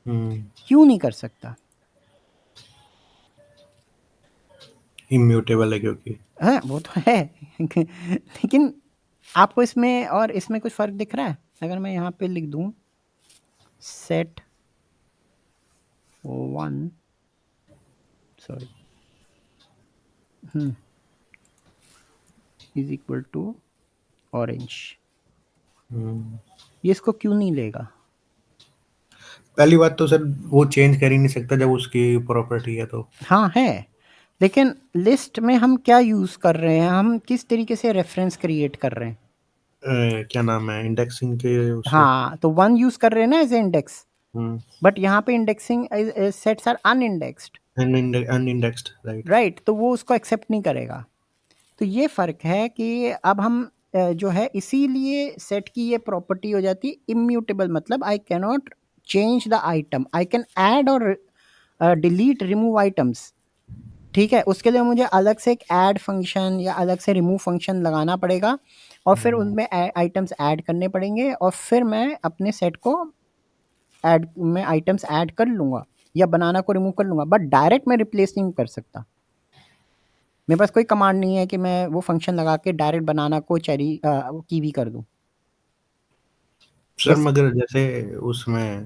हम्म, क्यों नहीं कर सकता? इम्यूटेबल है क्योंकि। हाँ, वो तो है लेकिन आपको इसमें और इसमें कुछ फ़र्क दिख रहा है? अगर मैं यहाँ पे लिख दूँ set 1, sorry, is equal to orange, hmm, ये इसको क्यों नहीं लेगा? पहली बात तो सर वो चेंज कर ही नहीं सकता जब उसकी प्रॉपर्टी है तो। हाँ, है, लेकिन लिस्ट में हम क्या यूज़ कर रहे हैं, हम किस तरीके से रेफरेंस क्रिएट कर रहे हैं? क्या नाम है, इंडेक्सिंग के उससे। हाँ, तो 1 यूज़ कर रहे हैं ना as a index, hmm, but यहाँ पे indexing sets are unindexed, unindexed, right. Right, तो वो उसको एक्सेप्ट नहीं करेगा। तो ये फ़र्क है कि अब हम जो है इसीलिए सेट की ये प्रॉपर्टी हो जाती है इम्यूटेबल, मतलब I can not change the item, I can add और डिलीट रिमूव आइटम्स, ठीक है। उसके लिए मुझे अलग से एक ऐड फंक्शन या अलग से रिमूव फंक्शन लगाना पड़ेगा और फिर उनमें आइटम्स ऐड करने पड़ेंगे और फिर मैं अपने सेट को ऐड में आइटम्स ऐड कर लूँगा या बनाना को रिमूव कर लूँगा, बट डायरेक्ट मैं रिप्लेस नहीं कर सकता। मेरे पास कोई कमांड नहीं है कि मैं वो फंक्शन लगा के डायरेक्ट बनाना को चेरी कीवी कर दूँ। सर जैसे मगर जैसे उसमें।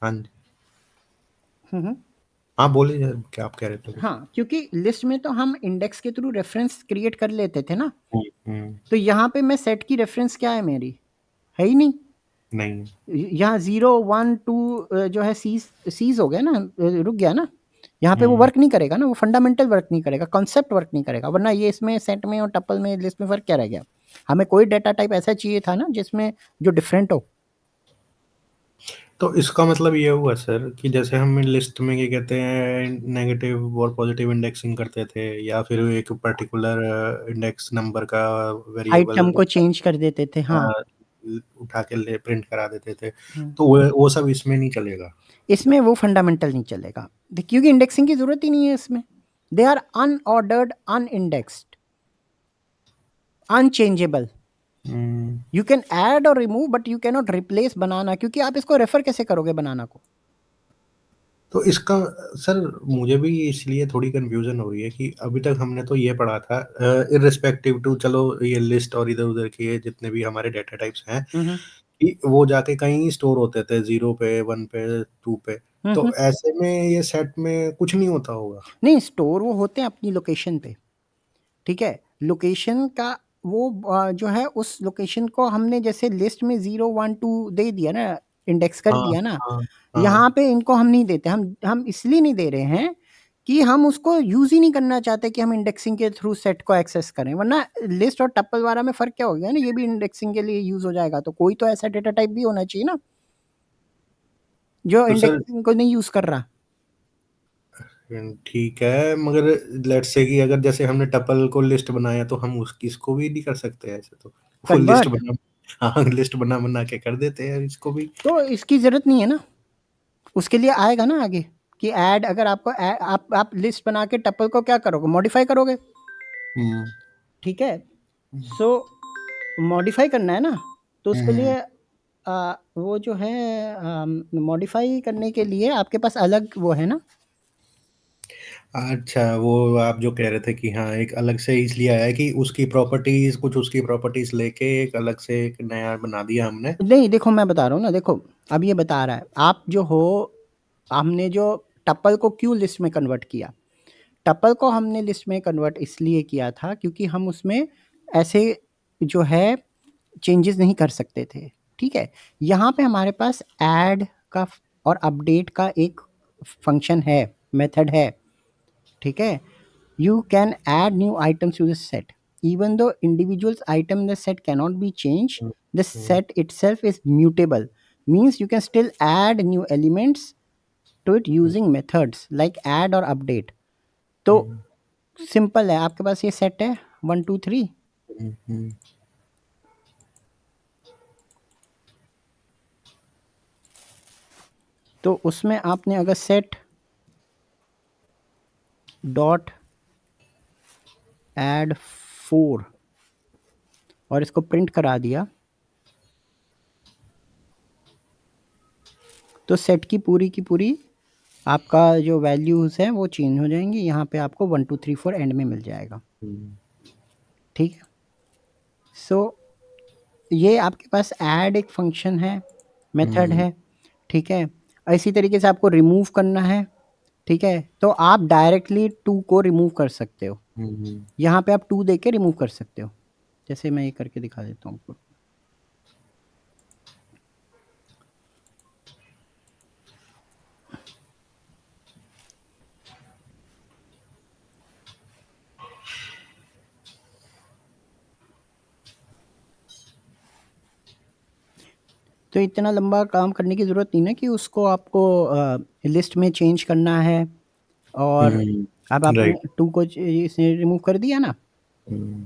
हाँ जी। हुँ, हुँ। हाँ, बोलिए सर, क्या आप कह रहे थे कुछ। हाँ, क्योंकि लिस्ट में तो हम इंडेक्स के थ्रू रेफ़रेंस क्रिएट कर लेते थे ना, हम्म, हम्म, तो यहाँ पे मैं सेट की रेफ़रेंस क्या है मेरी? है ही नहीं। नहीं। यहाँ 0 1 2 जो है सीज़ हो गया ना, रुक गया ना। यहाँ पे वो हम्म, वर्क नहीं करेगा ना, वो फंडामेंटल वर्क नहीं करेगा, कॉन्सेप्ट वर्क नहीं करेगा, वरना ये इसमें सेट में और टपल में लिस्ट में फ़र्क क्या रह गया? हमें कोई डेटा टाइप ऐसा चाहिए था ना जिसमें जो डिफरेंट हो। तो इसका मतलब ये हुआ सर कि जैसे हम लिस्ट में क्या कहते हैं, नेगेटिव और पॉजिटिव इंडेक्सिंग करते थे, या फिर एक पर्टिकुलर इंडेक्स नंबर का वेरिएबल आइटम को चेंज कर देते थे, हाँ। उठा के ले प्रिंट करा देते थे। हुँ। तो वो सब इसमें नहीं चलेगा। इसमें वो फंडामेंटल नहीं चलेगा। क्योंकि इंडेक्सिंग की ज़रूरत ही नहीं है इसमें। They are unordered, unindexed, unchangeable. Hmm, you can add और remove but you can not replace banana, क्योंकि आप इसको रेफर कैसे करोगे बनाना को? तो इसका सर मुझे भी इसलिए थोड़ी कंफ्यूजन हो रही है कि अभी तक हमने तो ये पढ़ा था, इररिस्पेक्टिव टू, चलो ये लिस्ट और इधर उधर के जितने भी हमारे डेटा टाइप्स हैं, हुँ, हुँ। कि वो जाके कहीं स्टोर होते थे, 0 पे, 1 पे, 2 पे। हुँ, तो हुँ। ऐसे में ये सेट में कुछ नहीं होता होगा। नहीं, स्टोर वो होते हैं अपनी लोकेशन पे, ठीक है? लोकेशन का वो जो है उस लोकेशन को हमने जैसे लिस्ट में 0 1 2 दे दिया ना, इंडेक्स कर हाँ, दिया ना, हाँ, यहाँ हाँ। पे इनको हम नहीं देते। हम इसलिए नहीं दे रहे हैं कि हम उसको यूज़ ही नहीं करना चाहते कि हम इंडेक्सिंग के थ्रू सेट को एक्सेस करें, वरना लिस्ट और टपल वाला में फ़र्क क्या हो गया ना, ये भी इंडेक्सिंग के लिए यूज़ हो जाएगा, तो कोई तो ऐसा डेटा टाइप भी होना चाहिए ना, जो तो सर इंडेक्सिंग को नहीं यूज़ कर रहा। ठीक है, मगर लेट्स से कि अगर जैसे हमने टपल को लिस्ट बनाया तो हम उस इसको भी नहीं कर सकते ऐसे तो। वो लिस्ट कन्वर्ट, बना, हाँ, लिस्ट बना-बना के कर देते हैं इसको भी। तो इसकी ज़रूरत नहीं है ना, उसके लिए आएगा ना आगे। कि ऐड अगर आपको आप लिस्ट बना के टपल को क्या करोगे, मॉडिफाई करोगे, ठीक है। सो मॉडिफाई करना है ना, तो उसके लिए वो जो है मॉडिफाई करने के लिए आपके पास अलग वो है ना। अच्छा, वो आप जो कह रहे थे कि हाँ एक अलग से इसलिए आया कि उसकी प्रॉपर्टीज, कुछ उसकी प्रॉपर्टीज लेके एक अलग से एक नया बना दिया हमने। नहीं देखो मैं बता रहा हूँ ना, देखो अब ये बता रहा है आप जो हो, हमने जो टपल को क्यों लिस्ट में कन्वर्ट किया, टपल को हमने लिस्ट में कन्वर्ट इसलिए किया था क्योंकि हम उसमें ऐसे जो है चेंजेस नहीं कर सकते थे, ठीक है। यहाँ पे हमारे पास ऐड का और अपडेट का एक फंक्शन है, मेथड है, ठीक है। You can add new items to the set. Even though individual item in the set cannot be changed, hmm, the hmm, set itself is mutable. Means you can still add new elements to it using methods like add or update. तो हम्म, simple है, आपके पास ये set है 1 2 3, हम्म, तो उसमें आपने अगर set dot add 4 और इसको प्रिंट करा दिया, तो सेट की पूरी आपका जो वैल्यूज़ हैं वो चेंज हो जाएंगी। यहाँ पे आपको 1 2 3 4 एंड में मिल जाएगा, हम्म, ठीक है। सो ये आपके पास ऐड एक फंक्शन है, मेथड हम्म, है, ठीक है। इसी तरीके से आपको रिमूव करना है, ठीक है, तो आप डायरेक्टली टू को रिमूव कर सकते हो। हम्म, यहाँ पे आप टू दे के रिमूव कर सकते हो, जैसे मैं ये करके दिखा देता हूँ आपको। तो इतना लंबा काम करने की ज़रूरत नहीं ना कि उसको आपको लिस्ट में चेंज करना है, और अब आपने राइट। टू को इसने रिमूव कर दिया ना,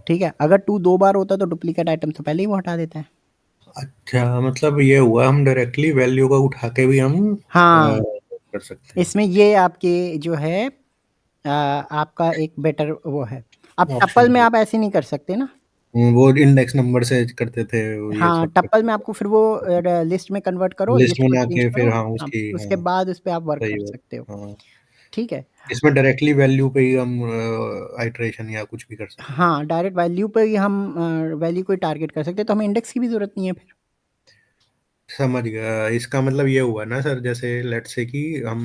ठीक है। अगर टू 2 बार होता तो डुप्लीकेट आइटम तो पहले ही वो हटा देता है। अच्छा, मतलब ये हुआ हम डायरेक्टली वैल्यू का उठा के भी हम हाँ, कर सकते हैं। इसमें ये आपके जो है आपका एक बेटर वो है। अब टपल ऑप्शन में है। आप ऐसे नहीं कर सकते ना। वो इंडेक्स नंबर से करते थे, ये हाँ, सब टपल में करते आपको फिर वो लिस्ट में कन्वर्ट करो, थे लिस्ट लिस्ट को बना चेंज के फिर, करो, हाँ हाँ, उसकी, उसके हाँ बाद उस पे आप वर्क सही कर बात। सकते हो, हाँ, ठीक है। इसमें डायरेक्टली वैल्यू पे ही हम आइटरेशन या कुछ भी कर सकते हैं। हाँ, डायरेक्ट वैल्यू पे ही हम वैल्यू को टारगेट कर सकते हैं, तो हमें इंडेक्स की भी ज़रूरत नहीं है फिर। समझ गया, इसका मतलब ये हुआ ना सर, जैसे लेट्स से कि हम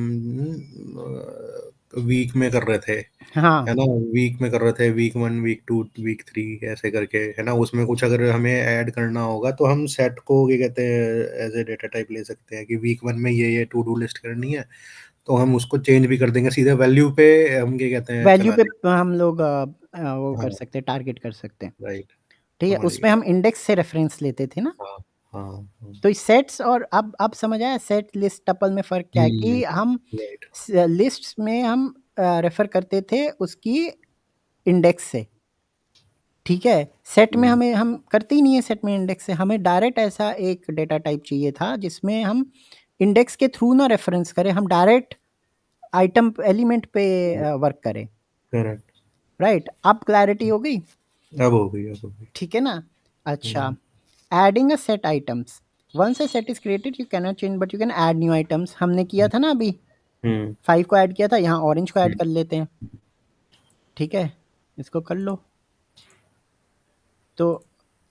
वीक में कर रहे थे, हाँ, है ना, वीक में कर रहे थे, वीक 1 वीक 2 वीक 3 ऐसे करके, है ना, उसमें कुछ अगर हमें ऐड करना होगा तो हम सेट को क्या कहते हैं एज ए डेटा टाइप ले सकते हैं कि वीक 1 में ये टू डू लिस्ट करनी है, तो हम उसको चेंज भी कर देंगे, सीधे वैल्यू पे हम क्या कहते हैं वैल्यू चला पे देंगे। हम लोग वो कर हाँ, सकते हैं, टारगेट कर सकते हैं, राइट, ठीक है। समझ उसमें गया। हम इंडेक्स से रेफरेंस लेते थे ना। हाँ, हाँ, हाँ। तो सेट्स और अब समझ आया सेट लिस्ट टपल में फ़र्क क्या है, हम्म, कि हम राइट। लिस्ट्स में हम रेफर करते थे उसकी इंडेक्स से, ठीक है। सेट में हम्म, हमें हम करते ही नहीं है, सेट में इंडेक्स से हमें डायरेक्ट ऐसा एक डेटा टाइप चाहिए था जिसमें हम इंडेक्स के थ्रू ना रेफरेंस करें, हम डायरेक्ट आइटम एलिमेंट पे वर्क करें, करेक्ट। राइट। अब क्लैरिटी हो गई, अब हो गई, अब हो गई। ठीक है ना। अच्छा, hmm, adding a set items, once a set is created you can not change but you can add new items, हमने किया था ना अभी, हम्म, 5 को ऐड किया था, यहाँ ऑरेंज को ऐड हम्म, कर लेते हैं, ठीक है। इसको कर लो, तो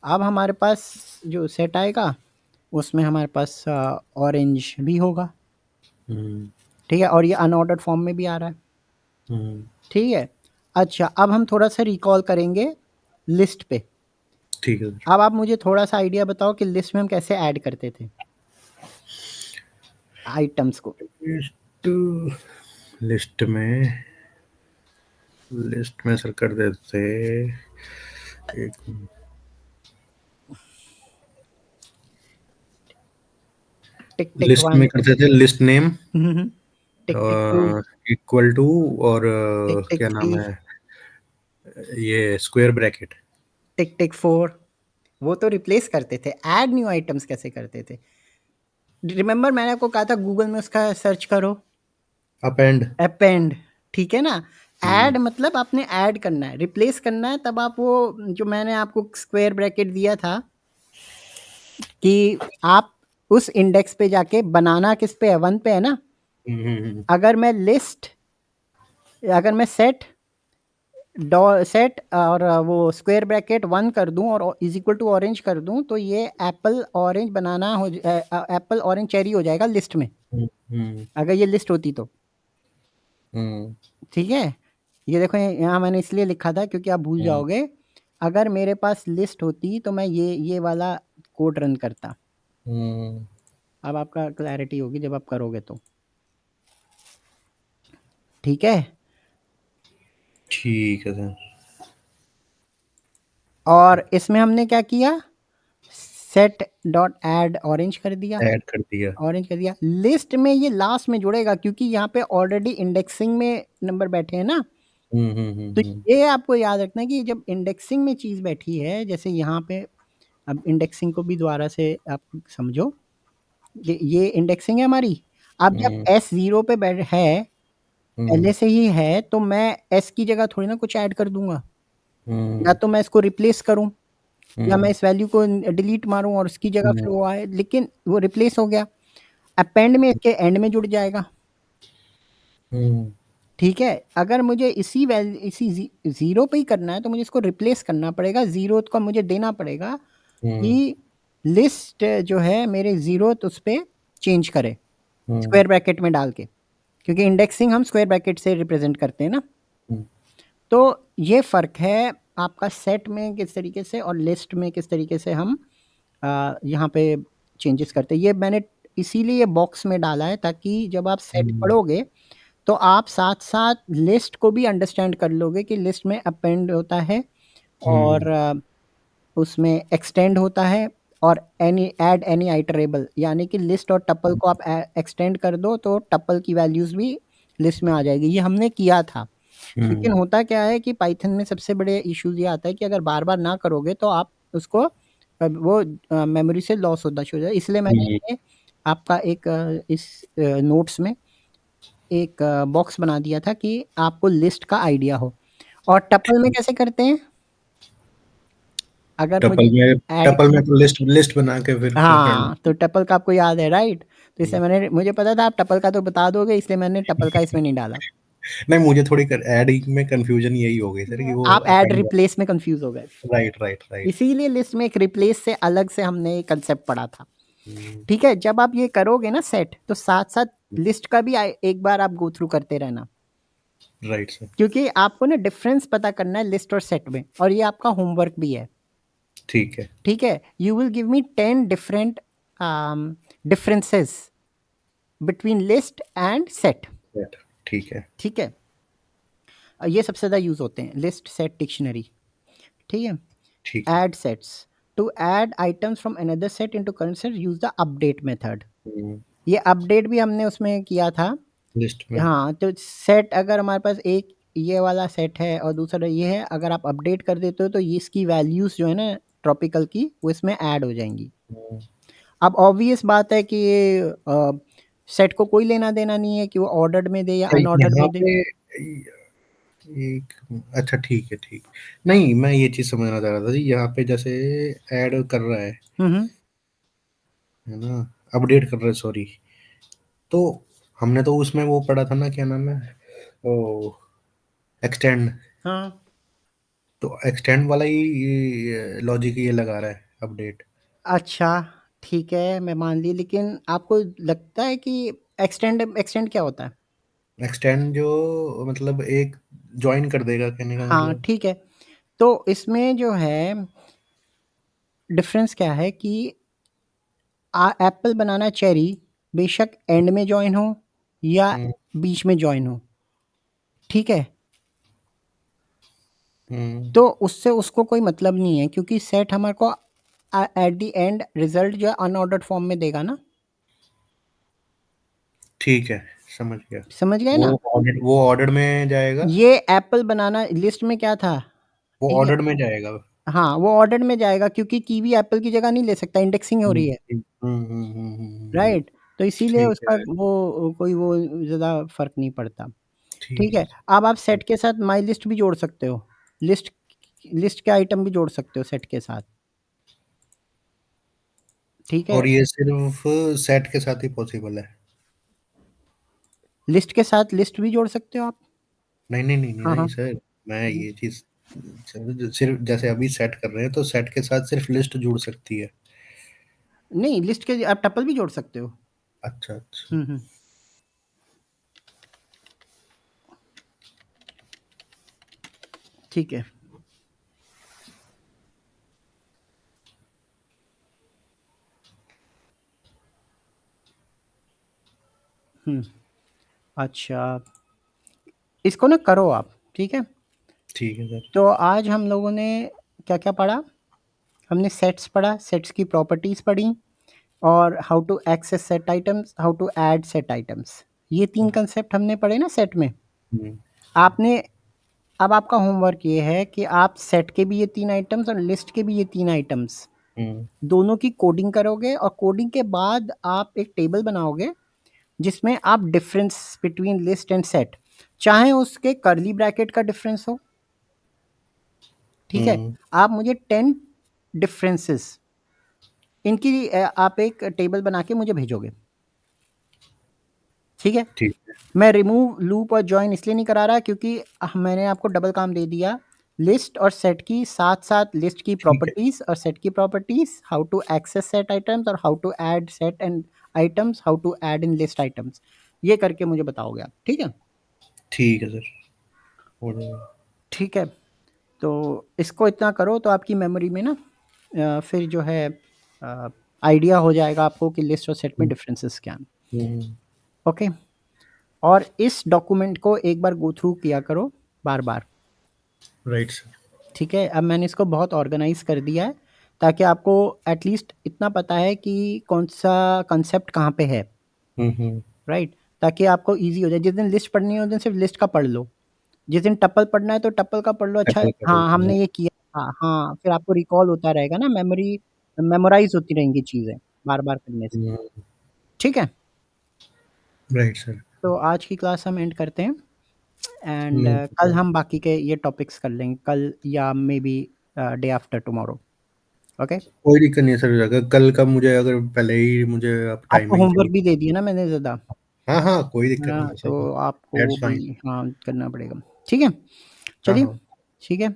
अब हमारे पास जो सेट आएगा उसमें हमारे पास ऑरेंज भी होगा, हम्म, ठीक है, और ये अनऑर्डर्ड फॉर्म में भी आ रहा है, हम्म, ठीक है। अच्छा, अब हम थोड़ा सा रिकॉल करेंगे लिस्ट पे। ठीक है सर। अब आप मुझे थोड़ा सा आइडिया बताओ कि लिस्ट में हम कैसे ऐड करते थे आइटम्स को। लिस्ट, लिस्ट में, लिस्ट में सर कर देते एक, टिक टिक लिस्ट में वन, करते थे list name tick tick two, equal to, और टिक टिक क्या थ्री, नाम है, ये square bracket. Tick tick four. वो तो रिप्लेस करते थे, ऐड न्यू आइटम्स कैसे करते थे, रिमेंबर मैंने आपको कहा था गूगल में उसका सर्च करो, अपेंड। अपेंड, ठीक है ना। हम्म ऐड मतलब आपने ऐड करना है, रिप्लेस करना है, तब आप वो जो मैंने आपको स्क्वायर ब्रैकेट दिया था कि आप उस इंडेक्स पे जाके बनाना किस पे है, 1 पे है ना। हम्म अगर मैं सेट सेट और वो स्क्वायर ब्रैकेट 1 कर दूं और इज इक्वल टू ऑरेंज कर दूं, तो ये Apple orange banana apple orange cherry हो जाएगा लिस्ट में, हम्म अगर ये लिस्ट होती तो। हम्म ठीक है, ये देखो यहाँ मैंने इसलिए लिखा था क्योंकि आप भूल हम्म जाओगे। अगर मेरे पास लिस्ट होती तो मैं ये वाला कोड रन करता। हम्म, अब आपका क्लैरिटी होगी जब आप करोगे तो। ठीक है, ठीक है सर। और इसमें हमने क्या किया, सेट डॉट ऐड ऑरेंज कर दिया। ऐड कर दिया। ऑरेंज कर दिया, लिस्ट में ये लास्ट में जुड़ेगा क्योंकि यहाँ पे ऑलरेडी इंडेक्सिंग में नंबर बैठे हैं ना। तो हम्म। ये आपको याद रखना है कि जब इंडेक्सिंग में चीज़ बैठी है, जैसे यहाँ पे, अब इंडेक्सिंग को भी दोबारा से आप समझो, ये इंडेक्सिंग है हमारी। अब जब हम्म S0 पे बैठ है, हम्म पहले से ही है, तो मैं S की जगह थोड़ी ना कुछ ऐड कर दूंगा। या हम्म तो मैं इसको रिप्लेस करूं, या मैं हम्म इस वैल्यू को डिलीट मारूं और उसकी जगह हम्म फिर वो आए, लेकिन वो रिप्लेस हो गया। अपेंड में इसके एंड में जुड़ जाएगा। हम्म ठीक है, अगर मुझे इसी वैल्यू इसी जीरो पे ही करना है तो मुझे इसको रिप्लेस करना पड़ेगा, जीरो का मुझे देना पड़ेगा हम्म कि लिस्ट जो है मेरे जीरो उस पे चेंज करे, हम्म स्क्वायर ब्रैकेट में डाल के, क्योंकि इंडेक्सिंग हम स्क्वायर ब्रैकेट से रिप्रेजेंट करते हैं ना। हम्म तो ये फ़र्क है आपका सेट में किस तरीके से और लिस्ट में किस तरीके से हम यहाँ पे चेंजेस करते हैं। ये मैंने इसीलिए बॉक्स में डाला है ताकि जब आप सेट हम्म पढ़ोगे तो आप साथ-साथ लिस्ट को भी अंडरस्टैंड कर लोगे कि लिस्ट में अपेंड होता है और उसमें एक्सटेंड होता है, और एनी ऐड एनी आइटरेबल, यानी कि लिस्ट और टपल को आप एक्सटेंड कर दो तो टपल की वैल्यूज़ भी लिस्ट में आ जाएगी। ये हमने किया था। लेकिन हम्म होता क्या है कि पाइथन में सबसे बड़े इश्यूज़ ये आता है कि अगर बार-बार ना करोगे तो आप उसको वो मेमोरी से लॉस होना शुरू हो जाए। इसलिए मैंने हम्म ये आपका एक इस नोट्स में एक बॉक्स बना दिया था कि आपको लिस्ट का आइडिया हो। और टपल में कैसे करते हैं? अगर मुझे ऐड टपल में तो लिस्ट लिस्ट बना के फिर करना। हाँ, तो टपल का आपको याद है, राइट? तो इसलिए मुझे पता था आप टपल का तो बता दोगे, इसलिए मैंने टपल का इसमें नहीं डाला। नहीं, मुझे थोड़ी ऐड में कंफ्यूजन यही हो गई सर कि वो आप ऐड अपेंड। रिप्लेस में कंफ्यूज हो गए। Right right right. इसीलिए लिस्ट में एक रिप्लेस से अलग से हमने कंसेप्ट पढ़ा था। ठीक है, जब आप ये करोगे ना सेट, तो साथ-साथ लिस्ट का भी एक बार आप गो थ्रू करते रहना, राइट सर। क्योंकि आपको ना डिफरेंस पता करना है लिस्ट और सेट में, और ये आपका होमवर्क भी है। ठीक है। ठीक है, you will give me 10 different differences between list and set. ठीक है। ठीक है, ये सबसे ज़्यादा यूज़ होते हैं, लिस्ट सेट डिक्शनरी। ठीक है, ठीक है। Add sets, to add items from another set into current set use the update method. ये अपडेट भी हमने उसमें किया था। लिस्ट में। हाँ, तो सेट अगर हमारे पास एक ये वाला सेट है और दूसरा ये है, अगर आप अपडेट कर देते हो तो ये इसकी वैल्यूज़ जो है ना ट्रॉपिकल की, वो इसमें ऐड हो जाएंगी। अब ऑब्वियस बात है कि ये सेट को कोई लेना देना नहीं है कि वो ऑर्डर्ड में दे या अनऑर्डर्ड यहाँ में दे। पे एक, अच्छा ठीक है ठीक। नहीं, मैं ये चीज समझना चाह रहा था जी, यहाँ पे जैसे ऐड कर रहा हम्म, है ना, अपडेट कर रहा है सॉरी। तो हमने तो उसमें वो पढ़ा था ना, क्या नाम है, ओ, एक्सटेंड। हाँ, तो एक्सटेंड वाला ही लॉजिक ये लगा रहा है अपडेट। अच्छा, ठीक है, मैं मान ली, लेकिन आपको लगता है कि एक्सटेंड एक्सटेंड क्या होता है? एक्सटेंड जो मतलब एक ज्वाइन कर देगा, कहने का हाँ, मतलब। ठीक है, तो इसमें जो है डिफरेंस क्या है कि एप्पल बनाना चेरी बेशक एंड में जॉइन हो या हम्म बीच में जॉइन हो, ठीक है, हम्म तो उससे उसको कोई मतलब नहीं है क्योंकि सेट हमारे को एट द एंड रिजल्ट जो है अनऑर्डर्ड फॉर्म में देगा ना। ठीक है, समझ गया। समझ गए वो ना? वो ऑर्डर में जाएगा। ये एप्पल बनाना लिस्ट में क्या था? वो ये, ऑर्डर में जाएगा। हाँ, वो ऑर्डर में जाएगा क्योंकि कीवी एप्पल की जगह नहीं ले सकता, इंडेक्सिंग हो रही है, हम्म। राइट? तो इसीलिए ठीक उसका है, वो कोई वो ज़्यादा फ़र्क नहीं पड़ता। ठीक ठीक है है, सर। अब आप हुँ, सेट के साथ माई लिस्ट भी जोड़ सकते हो। लिस्ट लिस्ट के आइटम भी जोड़ सकते हो सेट के साथ। ठीक है? और ये सिर्फ़ सेट के साथ ही पॉसिबल है? लिस्ट के साथ लिस्ट भी जोड़ सकते हो आप। नहीं, नहीं, नहीं, नहीं, हाँ, नहीं हाँ। सर, मैं हुँ। ये चीज़ सर सिर्फ़ जैसे अभी सेट कर रहे हैं, तो सेट के साथ सिर्फ़ लिस्ट जुड़ सकती है। नहीं, लिस्ट के आप टपल भी जोड़ सकते हो। अच्छा, अच्छा। हुँ, हुँ। ठीक है। हुँ, अच्छा, इसको ना करो आप, ठीक है? ठीक है सर। तो आज हम लोगों ने क्या-क्या पढ़ा? हमने सेट्स पढ़ा, सेट्स की प्रॉपर्टीज़ पढ़ी और how to access set items, how to add set items. ये 3 हुँ, कांसेप्ट हमने पढ़े ना सेट में। हुँ, आपने अब आपका होमवर्क ये है कि आप सेट के भी ये 3 आइटम्स और लिस्ट के भी ये 3 आइटम्स, हुँ, दोनों की कोडिंग करोगे और कोडिंग के बाद आप एक टेबल बनाओगे जिसमें आप difference between list and set, चाहे उसके कर्ली ब्रैकेट का डिफरेंस हो, ठीक है? हुँ, आप मुझे 10 डिफरेंसेस इनकी आप एक टेबल बना के मुझे भेजोगे, ठीक है? ठीक है, मैं रिमूव, लूप और जॉइन इसलिए नहीं करा रहा क्योंकि मैंने आपको डबल काम दे दिया। लिस्ट और सेट की साथ-साथ लिस्ट की ठीक है, प्रॉपर्टीज़ और सेट की properties, how to access set items और how to add set and items, how to add in list items. ये करके मुझे बताओगे आप, ठीक है? ठीक है सर, हो जाएगा। ठीक है, तो इसको इतना करो तो आपकी मेमोरी में ना फिर जो है आइडिया हो जाएगा आपको कि लिस्ट और सेट में हुँ, डिफरेंसेस क्या हैं। हुँ, ओके? और इस डॉक्यूमेंट को एक बार गो थ्रू किया करो बार-बार। Right sir. ठीक है, अब मैंने इसको बहुत ऑर्गेनाइज़ कर दिया है, ताकि आपको एटलीस्ट इतना पता है कि कौन-सा कांसेप्ट कहाँ पे है, हुँ, हुँ, राइट? ताकि आपको ईज़ी हो जाए, जिस दिन लिस्ट पढ़नी है उस दिन सिर्फ लिस्ट का पढ़ लो, जिस दिन टपल पढ़ना है तो टपल का पढ़ लो, अच्छा एप्पल का हाँ, बिल्कुल, हाँ, हमने ये किया था, हाँ, फिर आपको रिकॉल होता रहेगा ना, मेमोराइज़ होती रहेंगी चीज़ें, बार-बार करने से, हुँ, ठीक है? राइट सर, तो आज की क्लास हम एंड करते हैं एंड नो कल प्रॉब्लम। हम बाकी के ये टॉपिक्स कर लेंगे, कल या maybe day after tomorrow, okay? कोई दिक्कत नहीं है सर, अगर कल का मुझे अगर पहले ही मुझे आप आपको टाइमिंग होमवर्क चाहिए भी दे दिया ना मैंने ज़्यादा, हाँ, हाँ, कोई है दिक्कत ना? नहीं है सर, तो आपको वो दैट्स भी फाइन। हाँ, करना पड़ेगा। ठीक है? हाँ, चलिए, हाँ, ठीक है।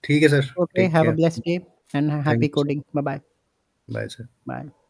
ठीक है sir, okay, take have a care, blessed day and thank happy you sir, coding. Bye bye. Bye sir. Bye.